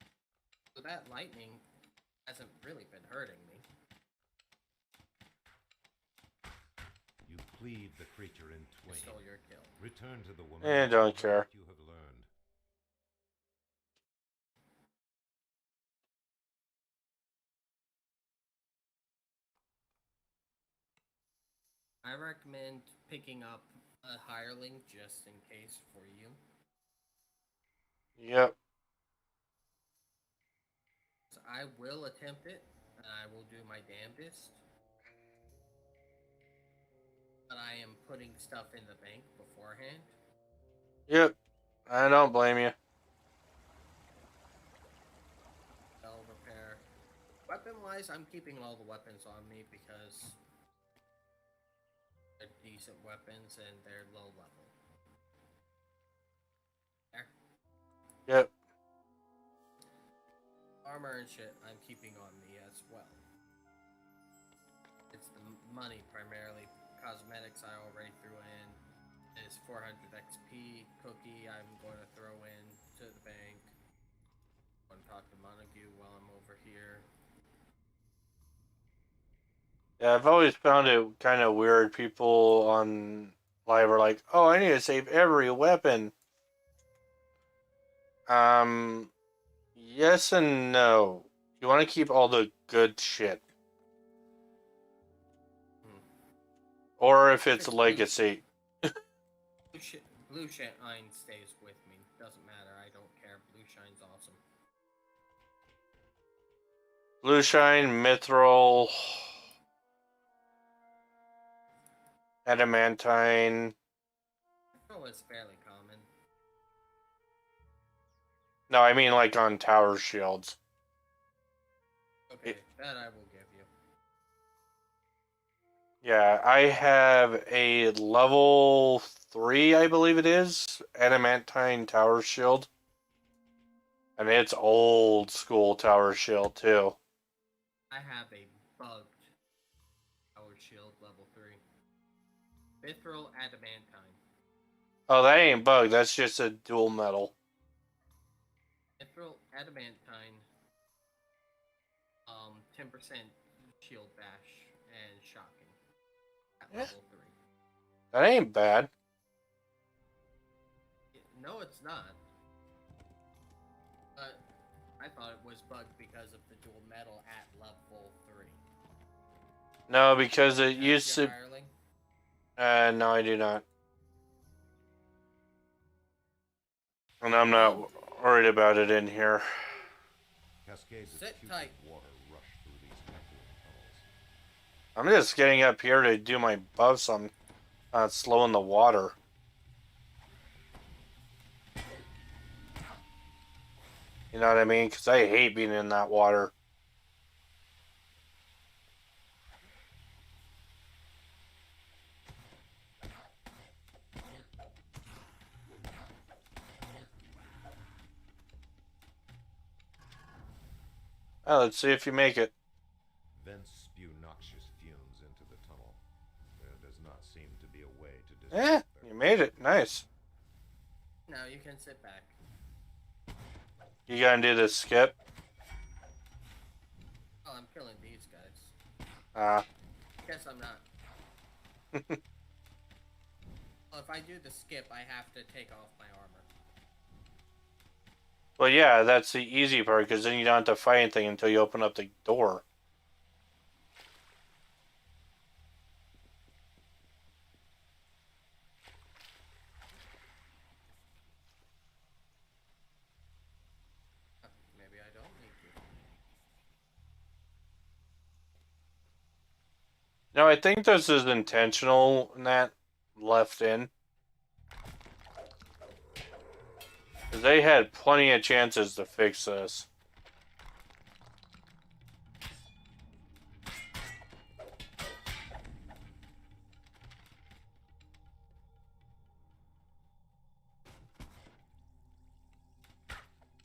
So that lightning hasn't really been hurting me. You cleave the creature in I twain. stole your kill. Return to the woman. Eh, don't care. What you have learned. I recommend picking up a hireling just in case for you. Yep. So I will attempt it, and I will do my damnedest. But I am putting stuff in the bank beforehand. Yep. I don't blame you. Spell repair. Weapon-wise, I'm keeping all the weapons on me because they're decent weapons and they're low level. Yep. Armor and shit I'm keeping on me as well. It's the money primarily. Cosmetics I already threw in. This 400 XP cookie I'm going to throw in to the bank. I'm going to talk to Montague while I'm over here. Yeah, I've always found it kind of weird. People on live are like, "Oh, I need to save every weapon." Yes and no. You want to keep all the good shit, or if it's legacy. Blue shine stays with me. Doesn't matter. I don't care. Blue shine's awesome. Blue shine, mithril, adamantine. Oh, it's fairly common. No, I mean like on tower shields. Okay, that I will give you. Yeah, I have a level 3, I believe it is, adamantine tower shield. And it's old school tower shield too. I have a bugged power shield level 3. Mithril adamantine. Oh, that ain't bug. That's just a dual metal. Mithril adamantine. 10% shield bash and shocking at level 3. That ain't bad. No, it's not. But I thought it was bugged because of the dual metal at level 3. No, because it As used your to. hireling? No, I do not. And I'm not worried about it in here. Cascades of Sit putrid tight. water rush through these effluent tunnels. I'm just getting up here to do my buffs. I'm not slowing the water. You know what I mean? Because I hate being in that water. Oh, let's see if you make it. Vents spew noxious fumes into the tunnel. There does not seem to be a way to Yeah, you made it. Nice. Now you can sit back. You gotta do the skip. Oh, I'm killing these guys. Ah. Guess I'm not. Well, if I do the skip, I have to take off my armor. Well, yeah, that's the easy part, because then you don't have to fight anything until you open up the door. Maybe I don't need to. No, I think this is intentional, Nat, left in. They had plenty of chances to fix this.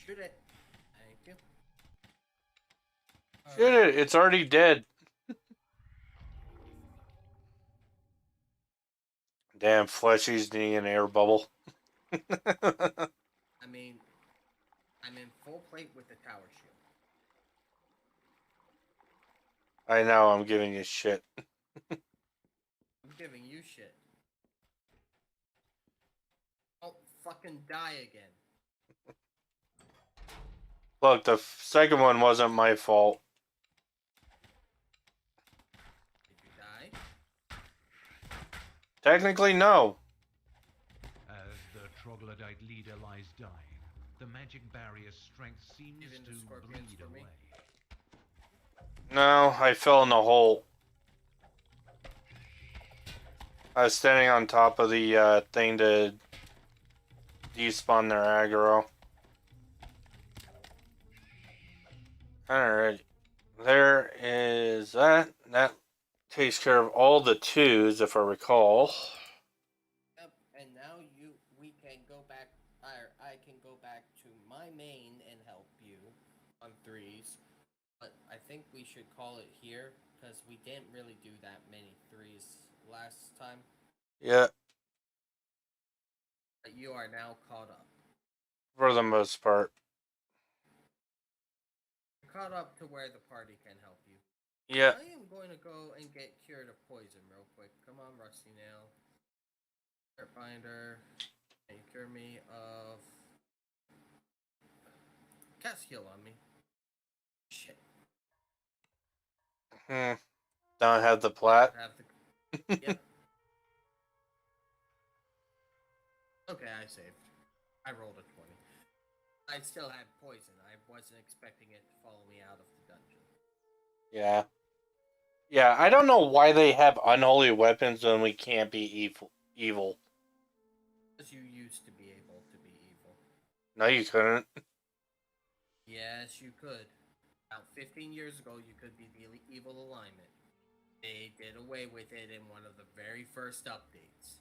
Shoot it. Thank you. Shoot it, it's already dead. Damn, Fleshy's needing an air bubble. I mean, I'm in full plate with the tower shield. I know, I'm giving you shit. I'm giving you shit. Don't fucking die again. Look, the second one wasn't my fault. Did you die? Technically, no. As the troglodyte leader lies dying, the magic barrier's strength seems Even the to scorpions bleed for me? away. No, I fell in the hole. I was standing on top of the thing to despawn their aggro. Alright. There is that. That takes care of all the 2s, if I recall. Yep, and now we can go back I can go back to my main and help you on threes, but I think we should call it here because we didn't really do that many threes last time. Yeah, But you are now caught up. for the most part. You're caught up to where the party can help you. Yeah. I am going to go and get cured of poison real quick. Come on, Rusty Nail. Heart Binder. Can you cure me of... Cast heal on me. Shit. Don't have the plat. Have the... Yep. Okay, I saved. I rolled a 20. I still had poison. I wasn't expecting it to follow me out of the dungeon. Yeah. Yeah, I don't know why they have unholy weapons when we can't be evil. Because you used to be able to be evil. No, you couldn't. Yes, you could. About 15 years ago, you could be the evil alignment. They did away with it in one of the very first updates.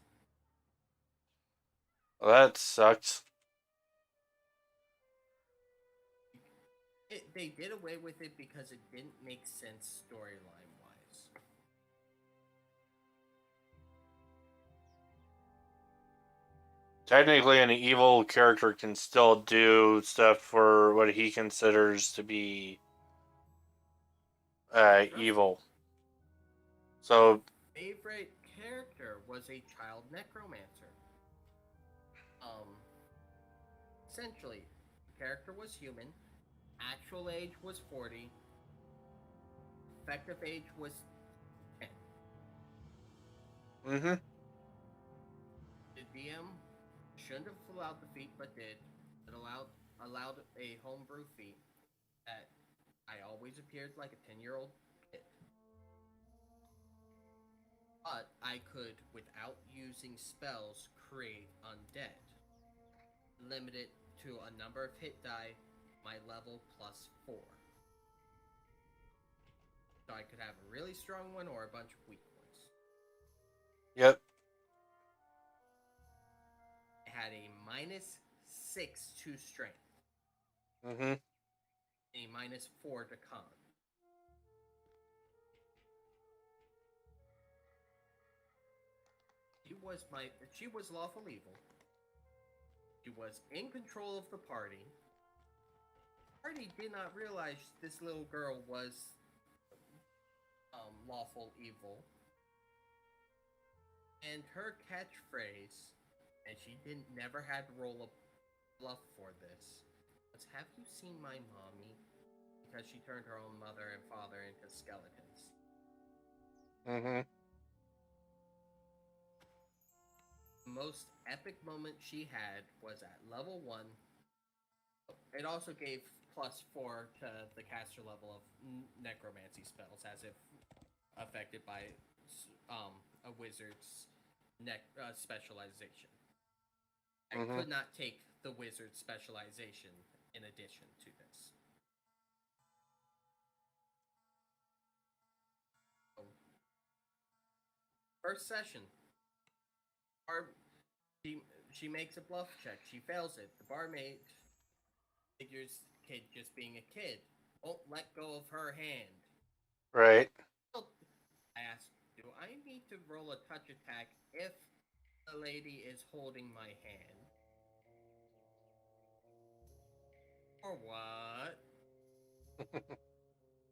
Well, that sucks. They did away with it because it didn't make sense storyline-wise. Technically, an evil character can still do stuff for what he considers to be evil. So, Favorite character was a child necromancer. Essentially, the character was human. Actual age was 40. Effective age was 10. mm-hmm. The DM shouldn't have allowed the feat, but did. It allowed a homebrew feat that I always appeared like a 10-year-old kid. But I could, without using spells, create undead. Limited to a number of hit die, my level plus 4. So I could have a really strong one or a bunch of weak ones. Yep. I had a -6 to strength. Mm-hmm. A -4 to con. She was lawful evil. She was in control of the party. The party did not realize this little girl was lawful evil. And her catchphrase, and she never had to roll a bluff for this, was, "Have you seen my mommy?" Because she turned her own mother and father into skeletons. Mm-hmm. The most epic moment she had was at level 1. It also gave +4 to the caster level of necromancy spells, as if affected by a wizard's specialization. I could not take the wizard's specialization in addition to this. First session. She makes a bluff check. She fails it. The barmaid figures kid just being a kid. Won't let go of her hand. Right. I ask, do I need to roll a touch attack if the lady is holding my hand? Or what?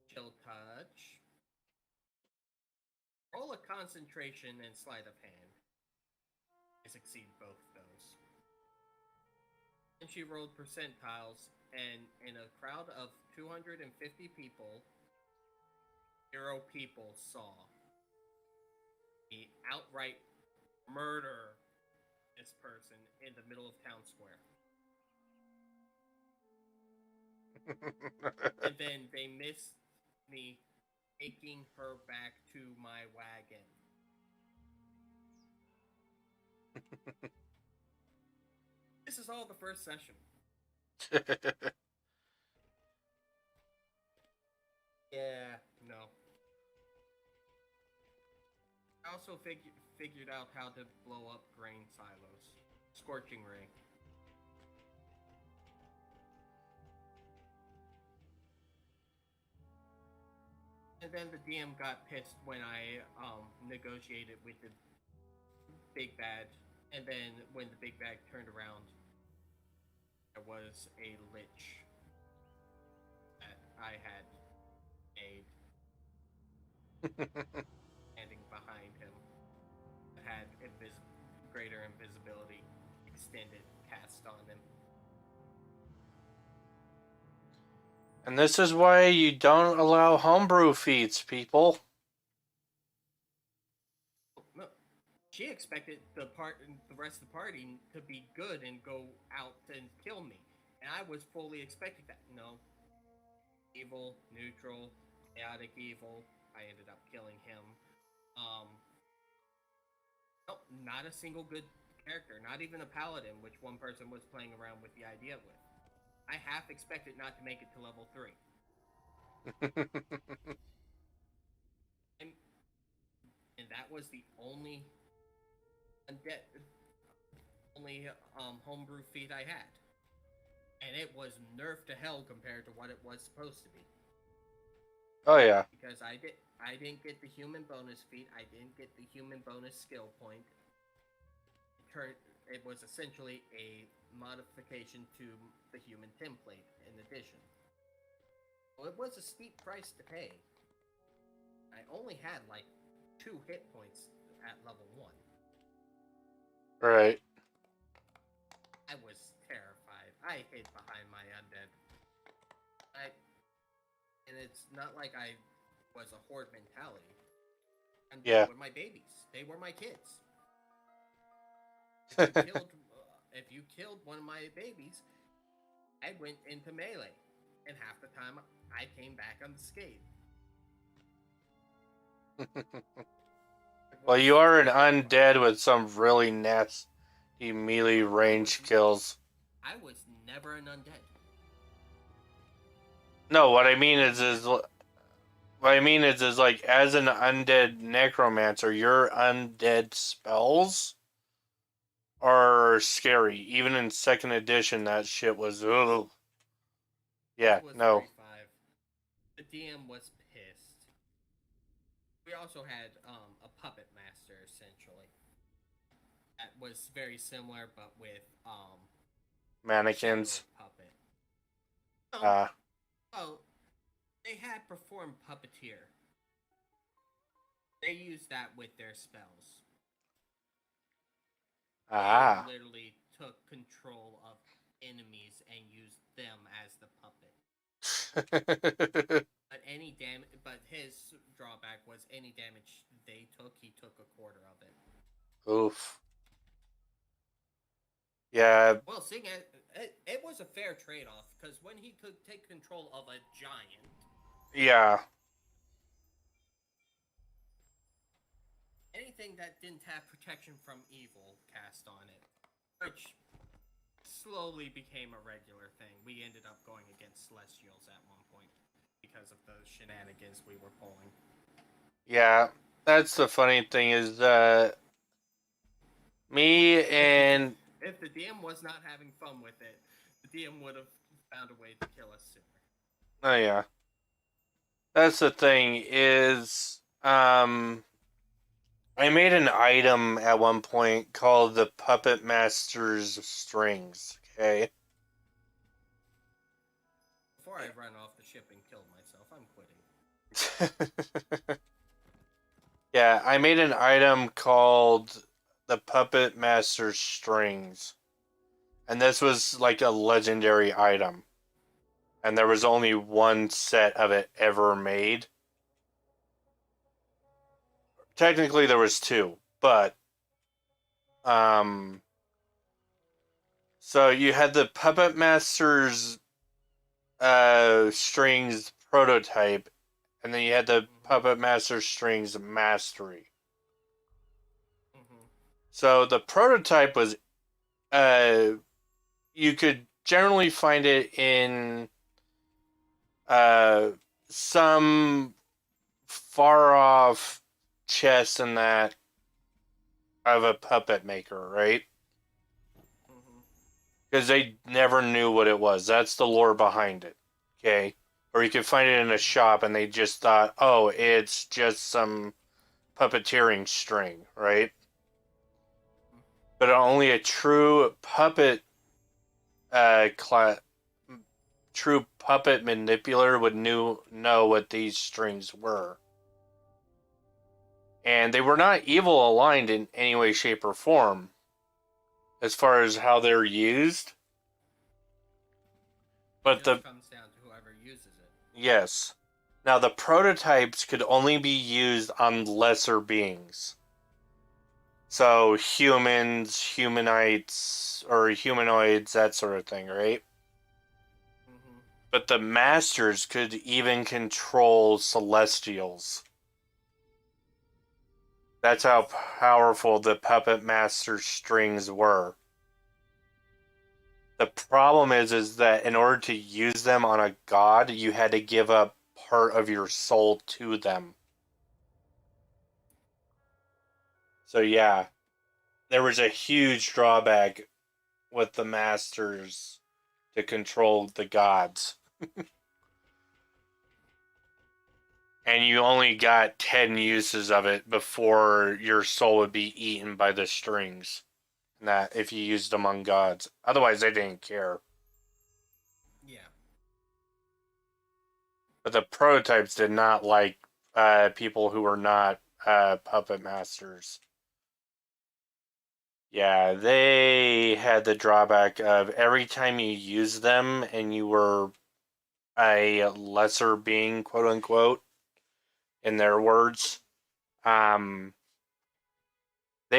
Chill touch. Roll a concentration and sleight of hand. I succeed both those. And she rolled percentiles, and in a crowd of 250 people, 0 people saw me outright murder this person in the middle of town square. And then they missed me taking her back to my wagon. This is all the first session. Yeah, no. I also figured out how to blow up grain silos. Scorching ray. And then the DM got pissed when I negotiated with the big bad, and then when the big bad turned around, there was a lich that I had made standing behind him that had greater invisibility extended cast on him. And this is why you don't allow homebrew feats, people. No, she expected the rest of the party to be good and go out and kill me, and I was fully expecting that. No, evil, neutral, chaotic evil. I ended up killing him. No, not a single good character, not even a paladin, which one person was playing around with the idea with. I half expected not to make it to level 3. And that was the only homebrew feat I had. And it was nerfed to hell compared to what it was supposed to be. Oh yeah. Because I didn't get the human bonus feat, I didn't get the human bonus skill point. It was essentially a modification to the human template in addition. Well, it was a steep price to pay. I only had like 2 hit points at level 1. Right. I was terrified. I hid behind my undead. And it's not like I was a horde mentality. And Yeah. They were my babies. They were my kids. If you killed one of my babies, I went into melee, and half the time I came back unscathed. Well, you are an undead with some really nasty melee range kills. I was never an undead. No, what I mean is like as an undead necromancer, your undead spells are scary. Even in 2nd edition, that shit was ugh. Yeah, no. 35. The DM was pissed. We also had a puppet master essentially. That was very similar, but with Mannequins. puppet. They had performed puppeteer. They used that with their spells. They literally took control of enemies and used them as the puppet. But his drawback was any damage they took, he took a quarter of it. Oof. Yeah. Well, seeing it was a fair trade-off, because when he could take control of a giant... Yeah. Anything that didn't have protection from evil cast on it, which slowly became a regular thing. We ended up going against Celestials at one point because of the shenanigans we were pulling. Yeah, that's the funny thing is me and... If the DM was not having fun with it, the DM would have found a way to kill us sooner. Oh yeah. That's the thing is I made an item at one point called the Puppet Master's Strings, okay? Before I run off the ship and kill myself, I'm quitting. Yeah, I made an item called the Puppet Master's Strings. And this was like a legendary item. And there was only one set of it ever made. Technically there was 2, but so you had the Puppet Master's Strings prototype, and then you had the Puppet Master Strings Mastery. So the prototype was you could generally find it in some far off chest and that of a puppet maker, right? Because they never knew what it was. That's the lore behind it. Okay. Or you could find it in a shop and they just thought, oh, it's just some puppeteering string, right? But only a true puppet true puppet manipulator would know what these strings were. And they were not evil aligned in any way, shape, or form as far as how they're used. But It the just comes down to whoever uses it. yes. Now the prototypes could only be used on lesser beings. So humans, humanites, or humanoids, that sort of thing, right? Mm-hmm. But the masters could even control celestials. That's how powerful the puppet master strings were. The problem is that in order to use them on a god, you had to give up part of your soul to them. So yeah, there was a huge drawback with the masters to control the gods. And you only got 10 uses of it before your soul would be eaten by the strings. And that if you used them on gods. Otherwise, they didn't care. Yeah. But the prototypes did not like people who were not puppet masters. Yeah, they had the drawback of every time you used them and you were a lesser being, quote unquote, in their words, they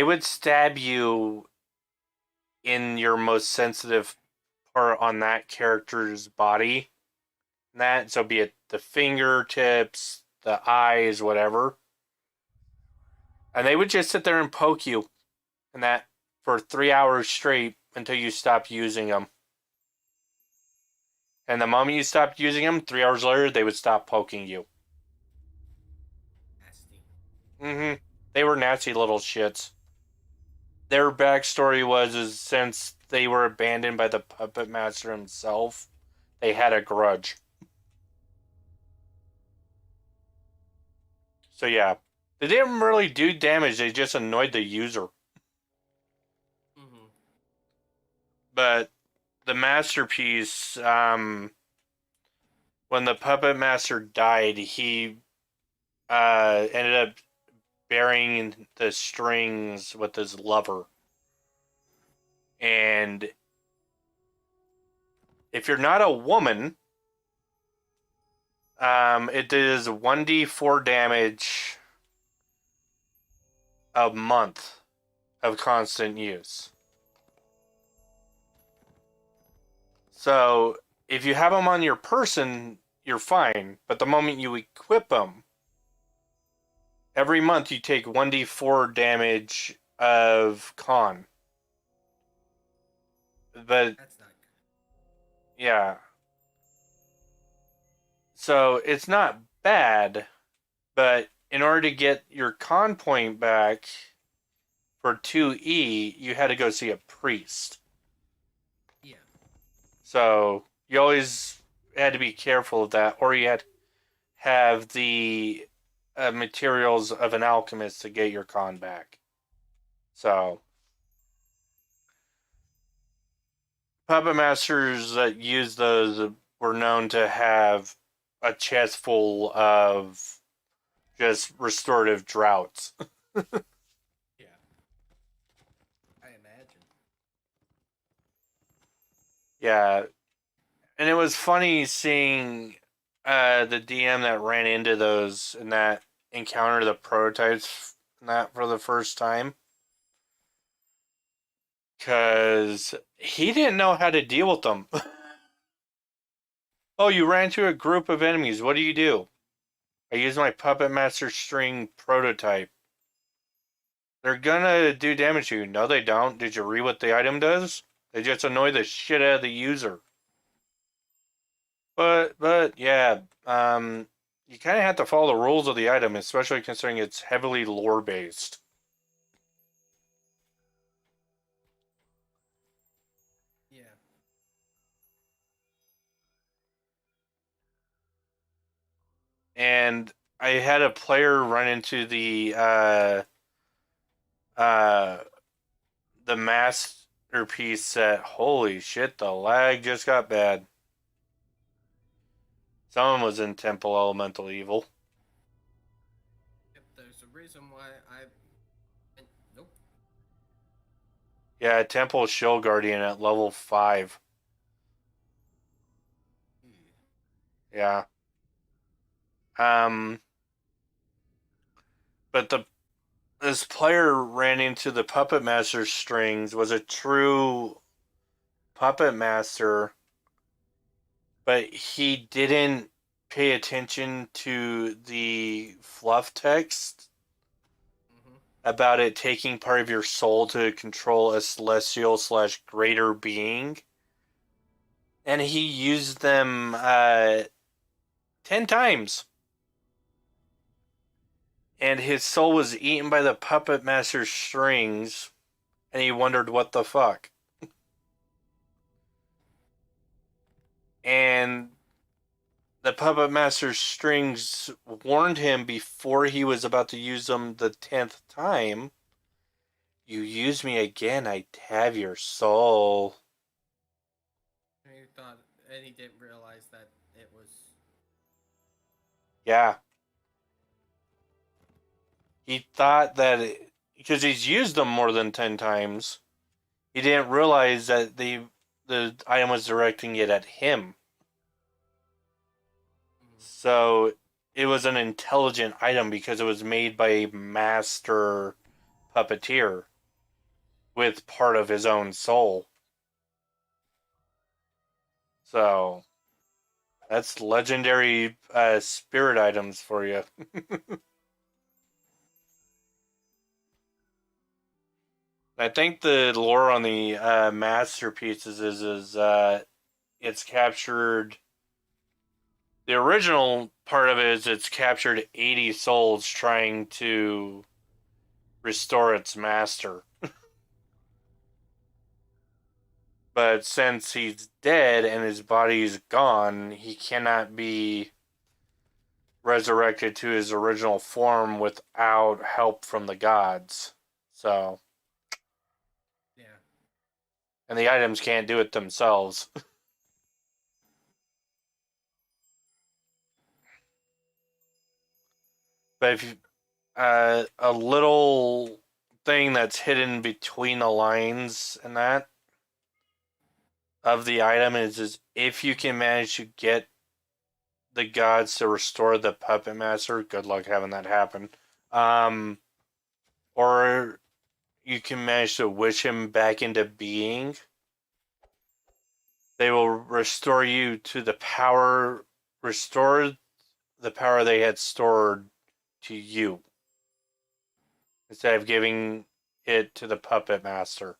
would stab you in your most sensitive part on that character's body. So be it the fingertips, the eyes, whatever. And they would just sit there and poke you and that for 3 hours straight until you stopped using them. And the moment you stopped using them, 3 hours later, they would stop poking you. Nasty. Mm-hmm. They were nasty little shits. Their backstory was since they were abandoned by the puppet master himself, they had a grudge. So yeah, they didn't really do damage. They just annoyed the user. Mm-hmm. But the masterpiece, when the puppet master died, he ended up burying the strings with his lover. And if you're not a woman, it does 1d4 damage a month of constant use. So if you have them on your person, you're fine. But the moment you equip them, every month you take 1d4 damage of con. But That's not good. yeah. So it's not bad, but in order to get your con point back for 2E, you had to go see a priest. Yeah. So you always had to be careful of that, or you had to have the materials of an alchemist to get your con back. So puppet masters that used those were known to have a chest full of just restorative droughts. Yeah. I imagine. Yeah. And it was funny seeing the DM that ran into those and that encountered the prototypes and that for the first time. Because he didn't know how to deal with them. Oh, you ran into a group of enemies. What do? I use my Puppet Master String prototype. They're gonna do damage to you. No, they don't. Did you read what the item does? They just annoy the shit out of the user. But yeah, you kind of have to follow the rules of the item, especially considering it's heavily lore based. Yeah. and I had a player run into uh the masterpiece set. Holy shit, the lag just got bad. Someone was in Temple Elemental Evil. Yep, there's a reason why I. Nope. Yeah, Temple Shield Guardian at level 5. Yeah. Um, but this player ran into the Puppet Master strings, was a true Puppet Master, but he didn't pay attention to the fluff text Mm-hmm. about it taking part of your soul to control a celestial / greater being. And he used them 10 times. And his soul was eaten by the Puppet Master's strings, and he wondered what the fuck. And the Puppet Master's strings warned him before he was about to use them the 10th time. You use me again, I'd have your soul. And he thought, and he didn't realize that it was. Yeah. He thought that because he's used them more than 10 times, he didn't realize that the item was directing it at him. So it was an intelligent item because it was made by a master puppeteer with part of his own soul. So that's legendary spirit items for you. I think the lore on the masterpieces is it's captured. The original part of it is it's captured 80 souls trying to restore its master. But since he's dead and his body's gone, he cannot be resurrected to his original form without help from the gods. So, Yeah. and the items can't do it themselves. But if you, a little thing that's hidden between the lines and that of the item is if you can manage to get the gods to restore the puppet master, good luck having that happen. Or you can manage to wish him back into being, they will restore you to the power, restore the power they had stored to you instead of giving it to the puppet master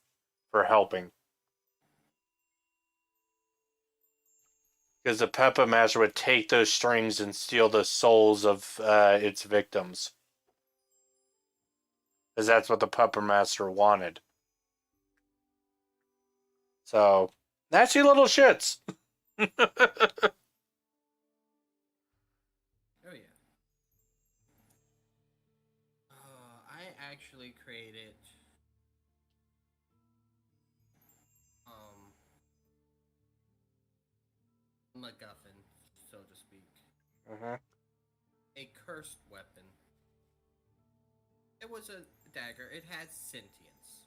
for helping. Because the puppet master would take those strings and steal the souls of its victims. Because that's what the puppet master wanted. So, nasty little shits. Oh yeah. I actually created MacGuffin, so to speak. Uh-huh. A cursed weapon. It was a dagger. It had sentience.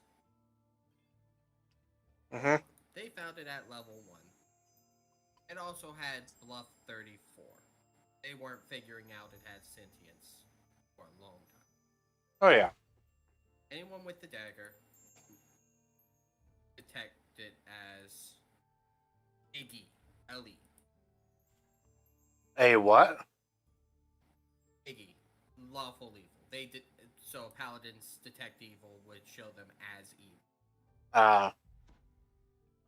Uh-huh. They found it at level 1. It also had bluff 34. They weren't figuring out it had sentience for a long time. Oh, yeah. Anyone with the dagger detect it as AD, LE. A what? Iggy, lawful evil. They did so. Paladins detect evil would show them as evil.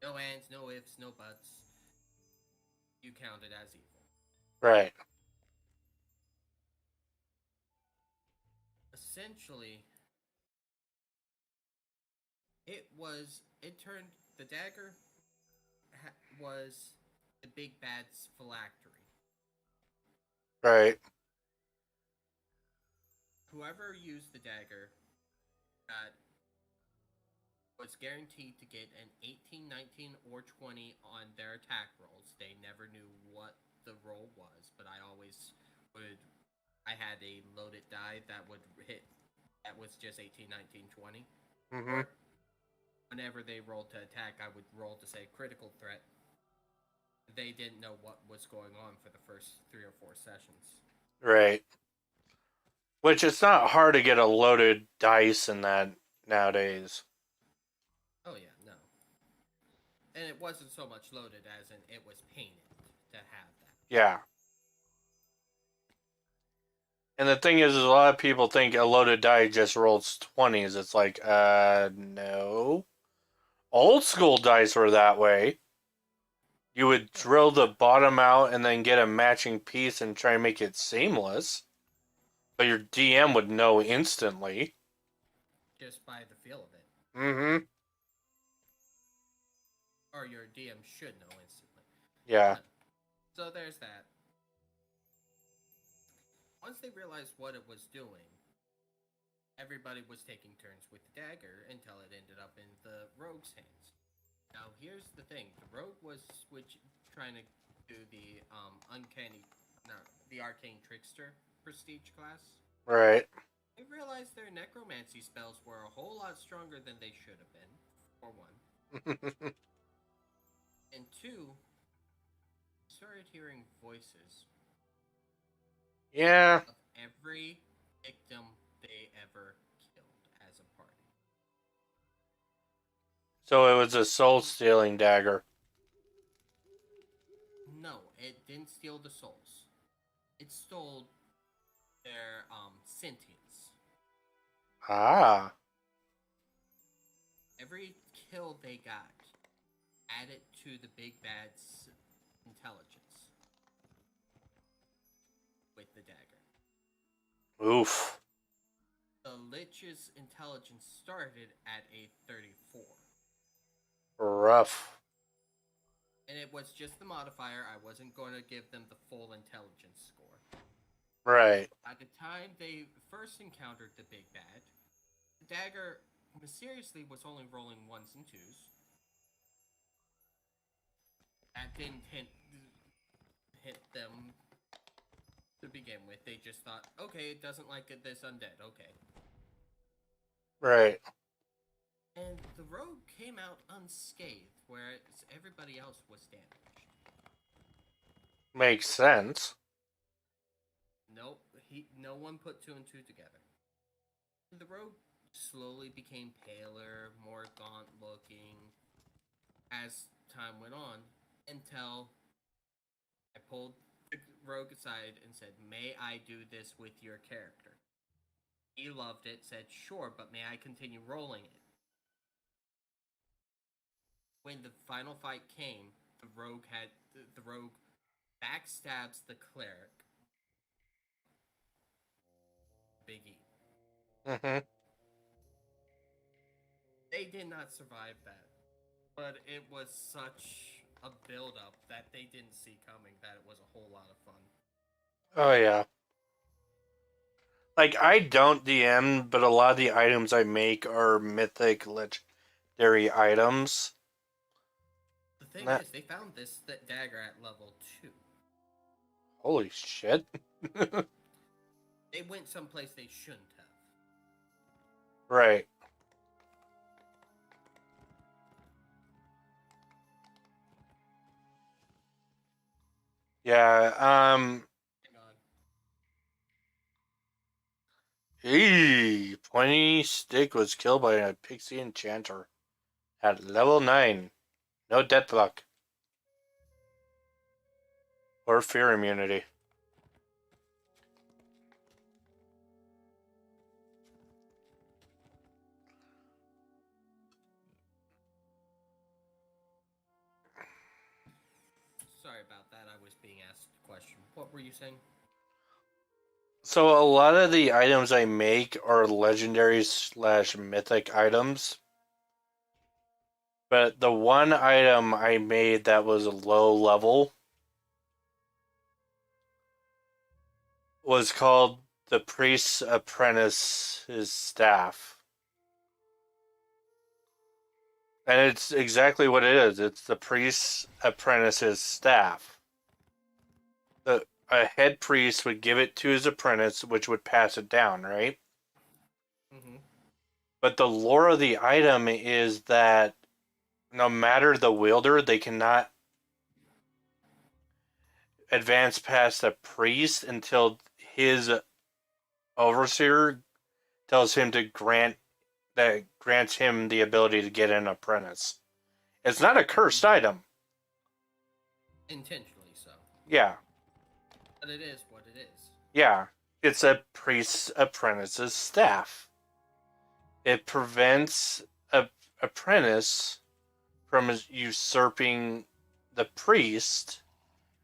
No ands, no ifs, no buts. You count it as evil. Right. Essentially, it turned the dagger was the big bad's phylactery. Right. whoever used the dagger got was guaranteed to get an 18, 19, or 20 on their attack rolls. They never knew what the roll was, but I always would. I had a loaded die that would hit. That was just 18, 19, 20. Mm-hmm. Or whenever they rolled to attack, I would roll to say critical threat. They didn't know what was going on for the first 3 or 4 sessions. Right. Which it's not hard to get a loaded dice in that nowadays. Oh yeah, no. And it wasn't so much loaded as in it was painted to have that. Yeah. And the thing is a lot of people think a loaded die just rolls 20s. It's like, no. Old school dice were that way. You would drill the bottom out and then get a matching piece and try and make it seamless. But your DM would know instantly. Just by the feel of it. Mm-hmm. Or your DM should know instantly. Yeah. So there's that. Once they realized what it was doing, everybody was taking turns with the dagger until it ended up in the rogue's hands. Now here's the thing: the rogue was trying to do the the arcane trickster prestige class. Right. They realized their necromancy spells were a whole lot stronger than they should have been. For one, and two, started hearing voices. Yeah. Of every victim they ever killed as a party. So it was a soul-stealing dagger. No, it didn't steal the souls. It stole their sentience. Ah. Every kill they got added to the big bad's intelligence with the dagger. Oof. The Lich's intelligence started at a 34. Rough. And it was just the modifier. I wasn't going to give them the full intelligence score. Right. At the time they first encountered the big bad, the dagger mysteriously was only rolling 1s and 2s. That didn't hit them to begin with. They just thought, okay, it doesn't like this undead. Okay. Right. And the rogue came out unscathed, whereas everybody else was damaged. Makes sense. Nope, no one put 2 and 2 together. The rogue slowly became paler, more gaunt looking as time went on, until I pulled the rogue aside and said, "May I do this with your character?" He loved it, said, "Sure, but may I continue rolling it?" When the final fight came, the rogue backstabs the cleric. Big E. Mm-hmm. They did not survive that, but it was such a build-up that they didn't see coming that it was a whole lot of fun. Oh, yeah. Like, I don't DM, but a lot of the items I make are mythic, legendary items. The thing is, they found this dagger at level 2. Holy shit. They went someplace they shouldn't have. Right. Yeah, Hang on. Pointy Stick was killed by a pixie enchanter at level 9. No deathlock. Or fear immunity. Sorry about that, I was being asked a question. What were you saying? So a lot of the items I make are legendary / mythic items. But the one item I made that was low level was called the priest's apprentice's staff. And it's exactly what it is. It's the priest's apprentice's staff. A head priest would give it to his apprentice, which would pass it down, right? Mm-hmm. But the lore of the item is that no matter the wielder, they cannot advance past a priest until his overseer tells him to grants him the ability to get an apprentice. It's not a cursed item. Intentionally so. Yeah. But it is what it is. Yeah. It's a priest's apprentice's staff. It prevents an apprentice from usurping the priest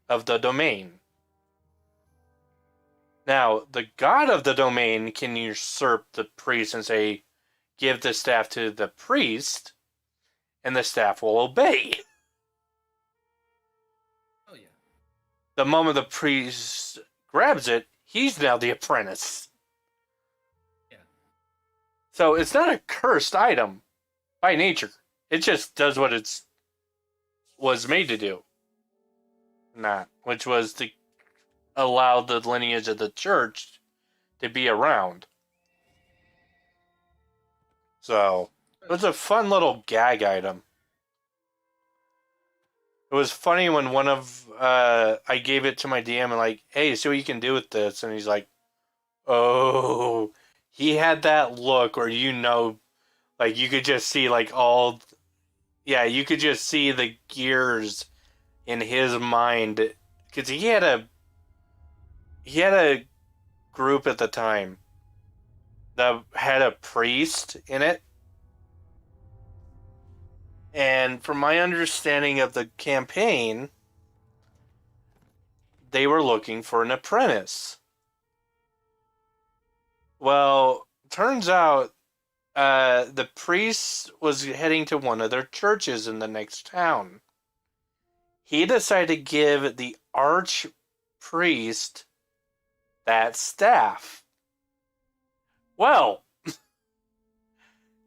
of the domain. Now, the god of the domain can usurp the priest and say, give the staff to the priest, and the staff will obey. Oh, yeah. The moment the priest grabs it, he's now the apprentice. Yeah. So it's not a cursed item by nature. It just does what it was made to do. Which was to allow the lineage of the church to be around. So, it was a fun little gag item. It was funny when I gave it to my DM and like, hey, see what you can do with this. And he's like, oh, he had that look where like you could just see like you could just see the gears in his mind. Because he had a group at the time that had a priest in it. And from my understanding of the campaign, they were looking for an apprentice. Well, turns out the priest was heading to one of their churches in the next town. He decided to give the archpriest that staff. Well,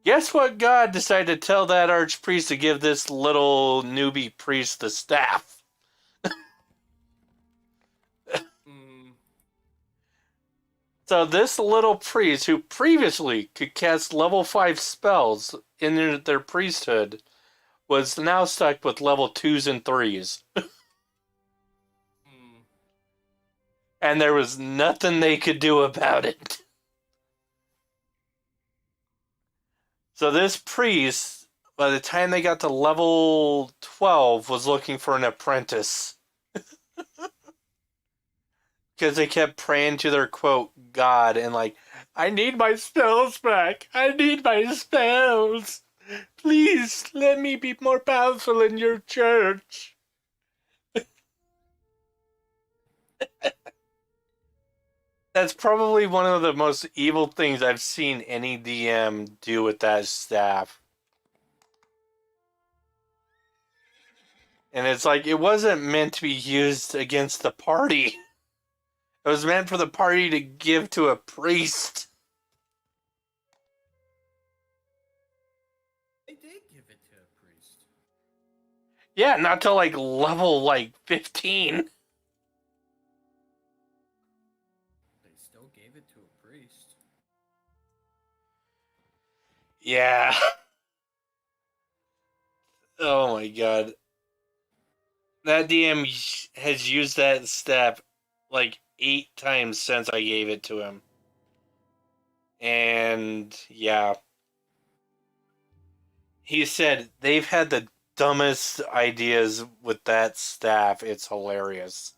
guess what God decided to tell that archpriest to give this little newbie priest the staff? So this little priest, who previously could cast level 5 spells in their priesthood, was now stuck with level 2s and 3s. And there was nothing they could do about it. So this priest, by the time they got to level 12, was looking for an apprentice. Because they kept praying to their, quote, God, and like, I need my spells back. I need my spells. Please, let me be more powerful in your church. That's probably one of the most evil things I've seen any DM do with that staff. And it's like, it wasn't meant to be used against the party. It was meant for the party to give to a priest. They did give it to a priest. Yeah, not till like level 15. They still gave it to a priest. Yeah. Oh my god. That DM has used that staff like 8 times since I gave it to him. And yeah. He said they've had the dumbest ideas with that staff. It's hilarious.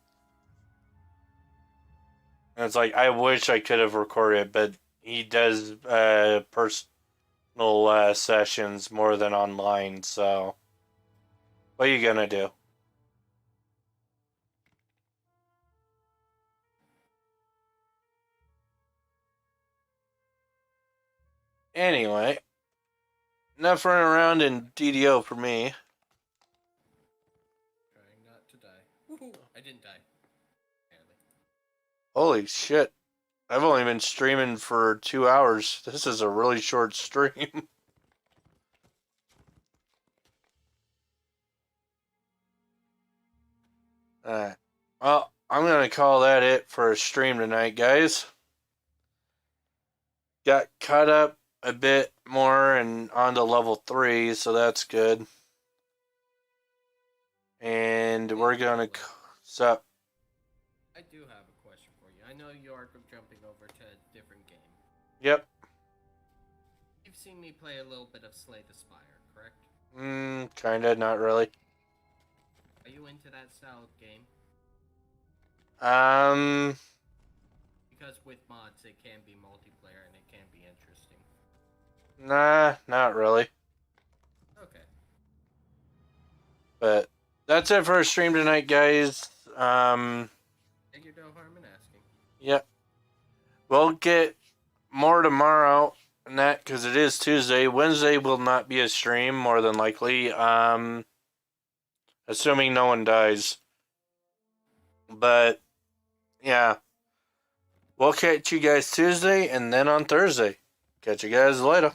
And it's like, I wish I could have recorded, but he does personal sessions more than online, so what are you gonna do? Anyway, enough running around in DDO for me. Trying not to die. Woohoo! I didn't die. Apparently. Holy shit. I've only been streaming for 2 hours. This is a really short stream. Alright. Well, I'm going to call that it for a stream tonight, guys. Got caught up a bit more and onto level 3, so that's good. And we're going to... So, I do have a question for you. I know you are jumping over to a different game. yep. You've seen me play a little bit of Slay the Spire, correct? Kinda, not really. Are you into that style of game? Because with mods, it can be multiplayer and it can be interesting. Nah, not really. Okay. But that's it for our stream tonight, guys. Figured no harm in asking. Yep. We'll get more tomorrow and that because it is Tuesday. Wednesday will not be a stream, more than likely. Assuming no one dies. But yeah. We'll catch you guys Tuesday and then on Thursday. Catch you guys later.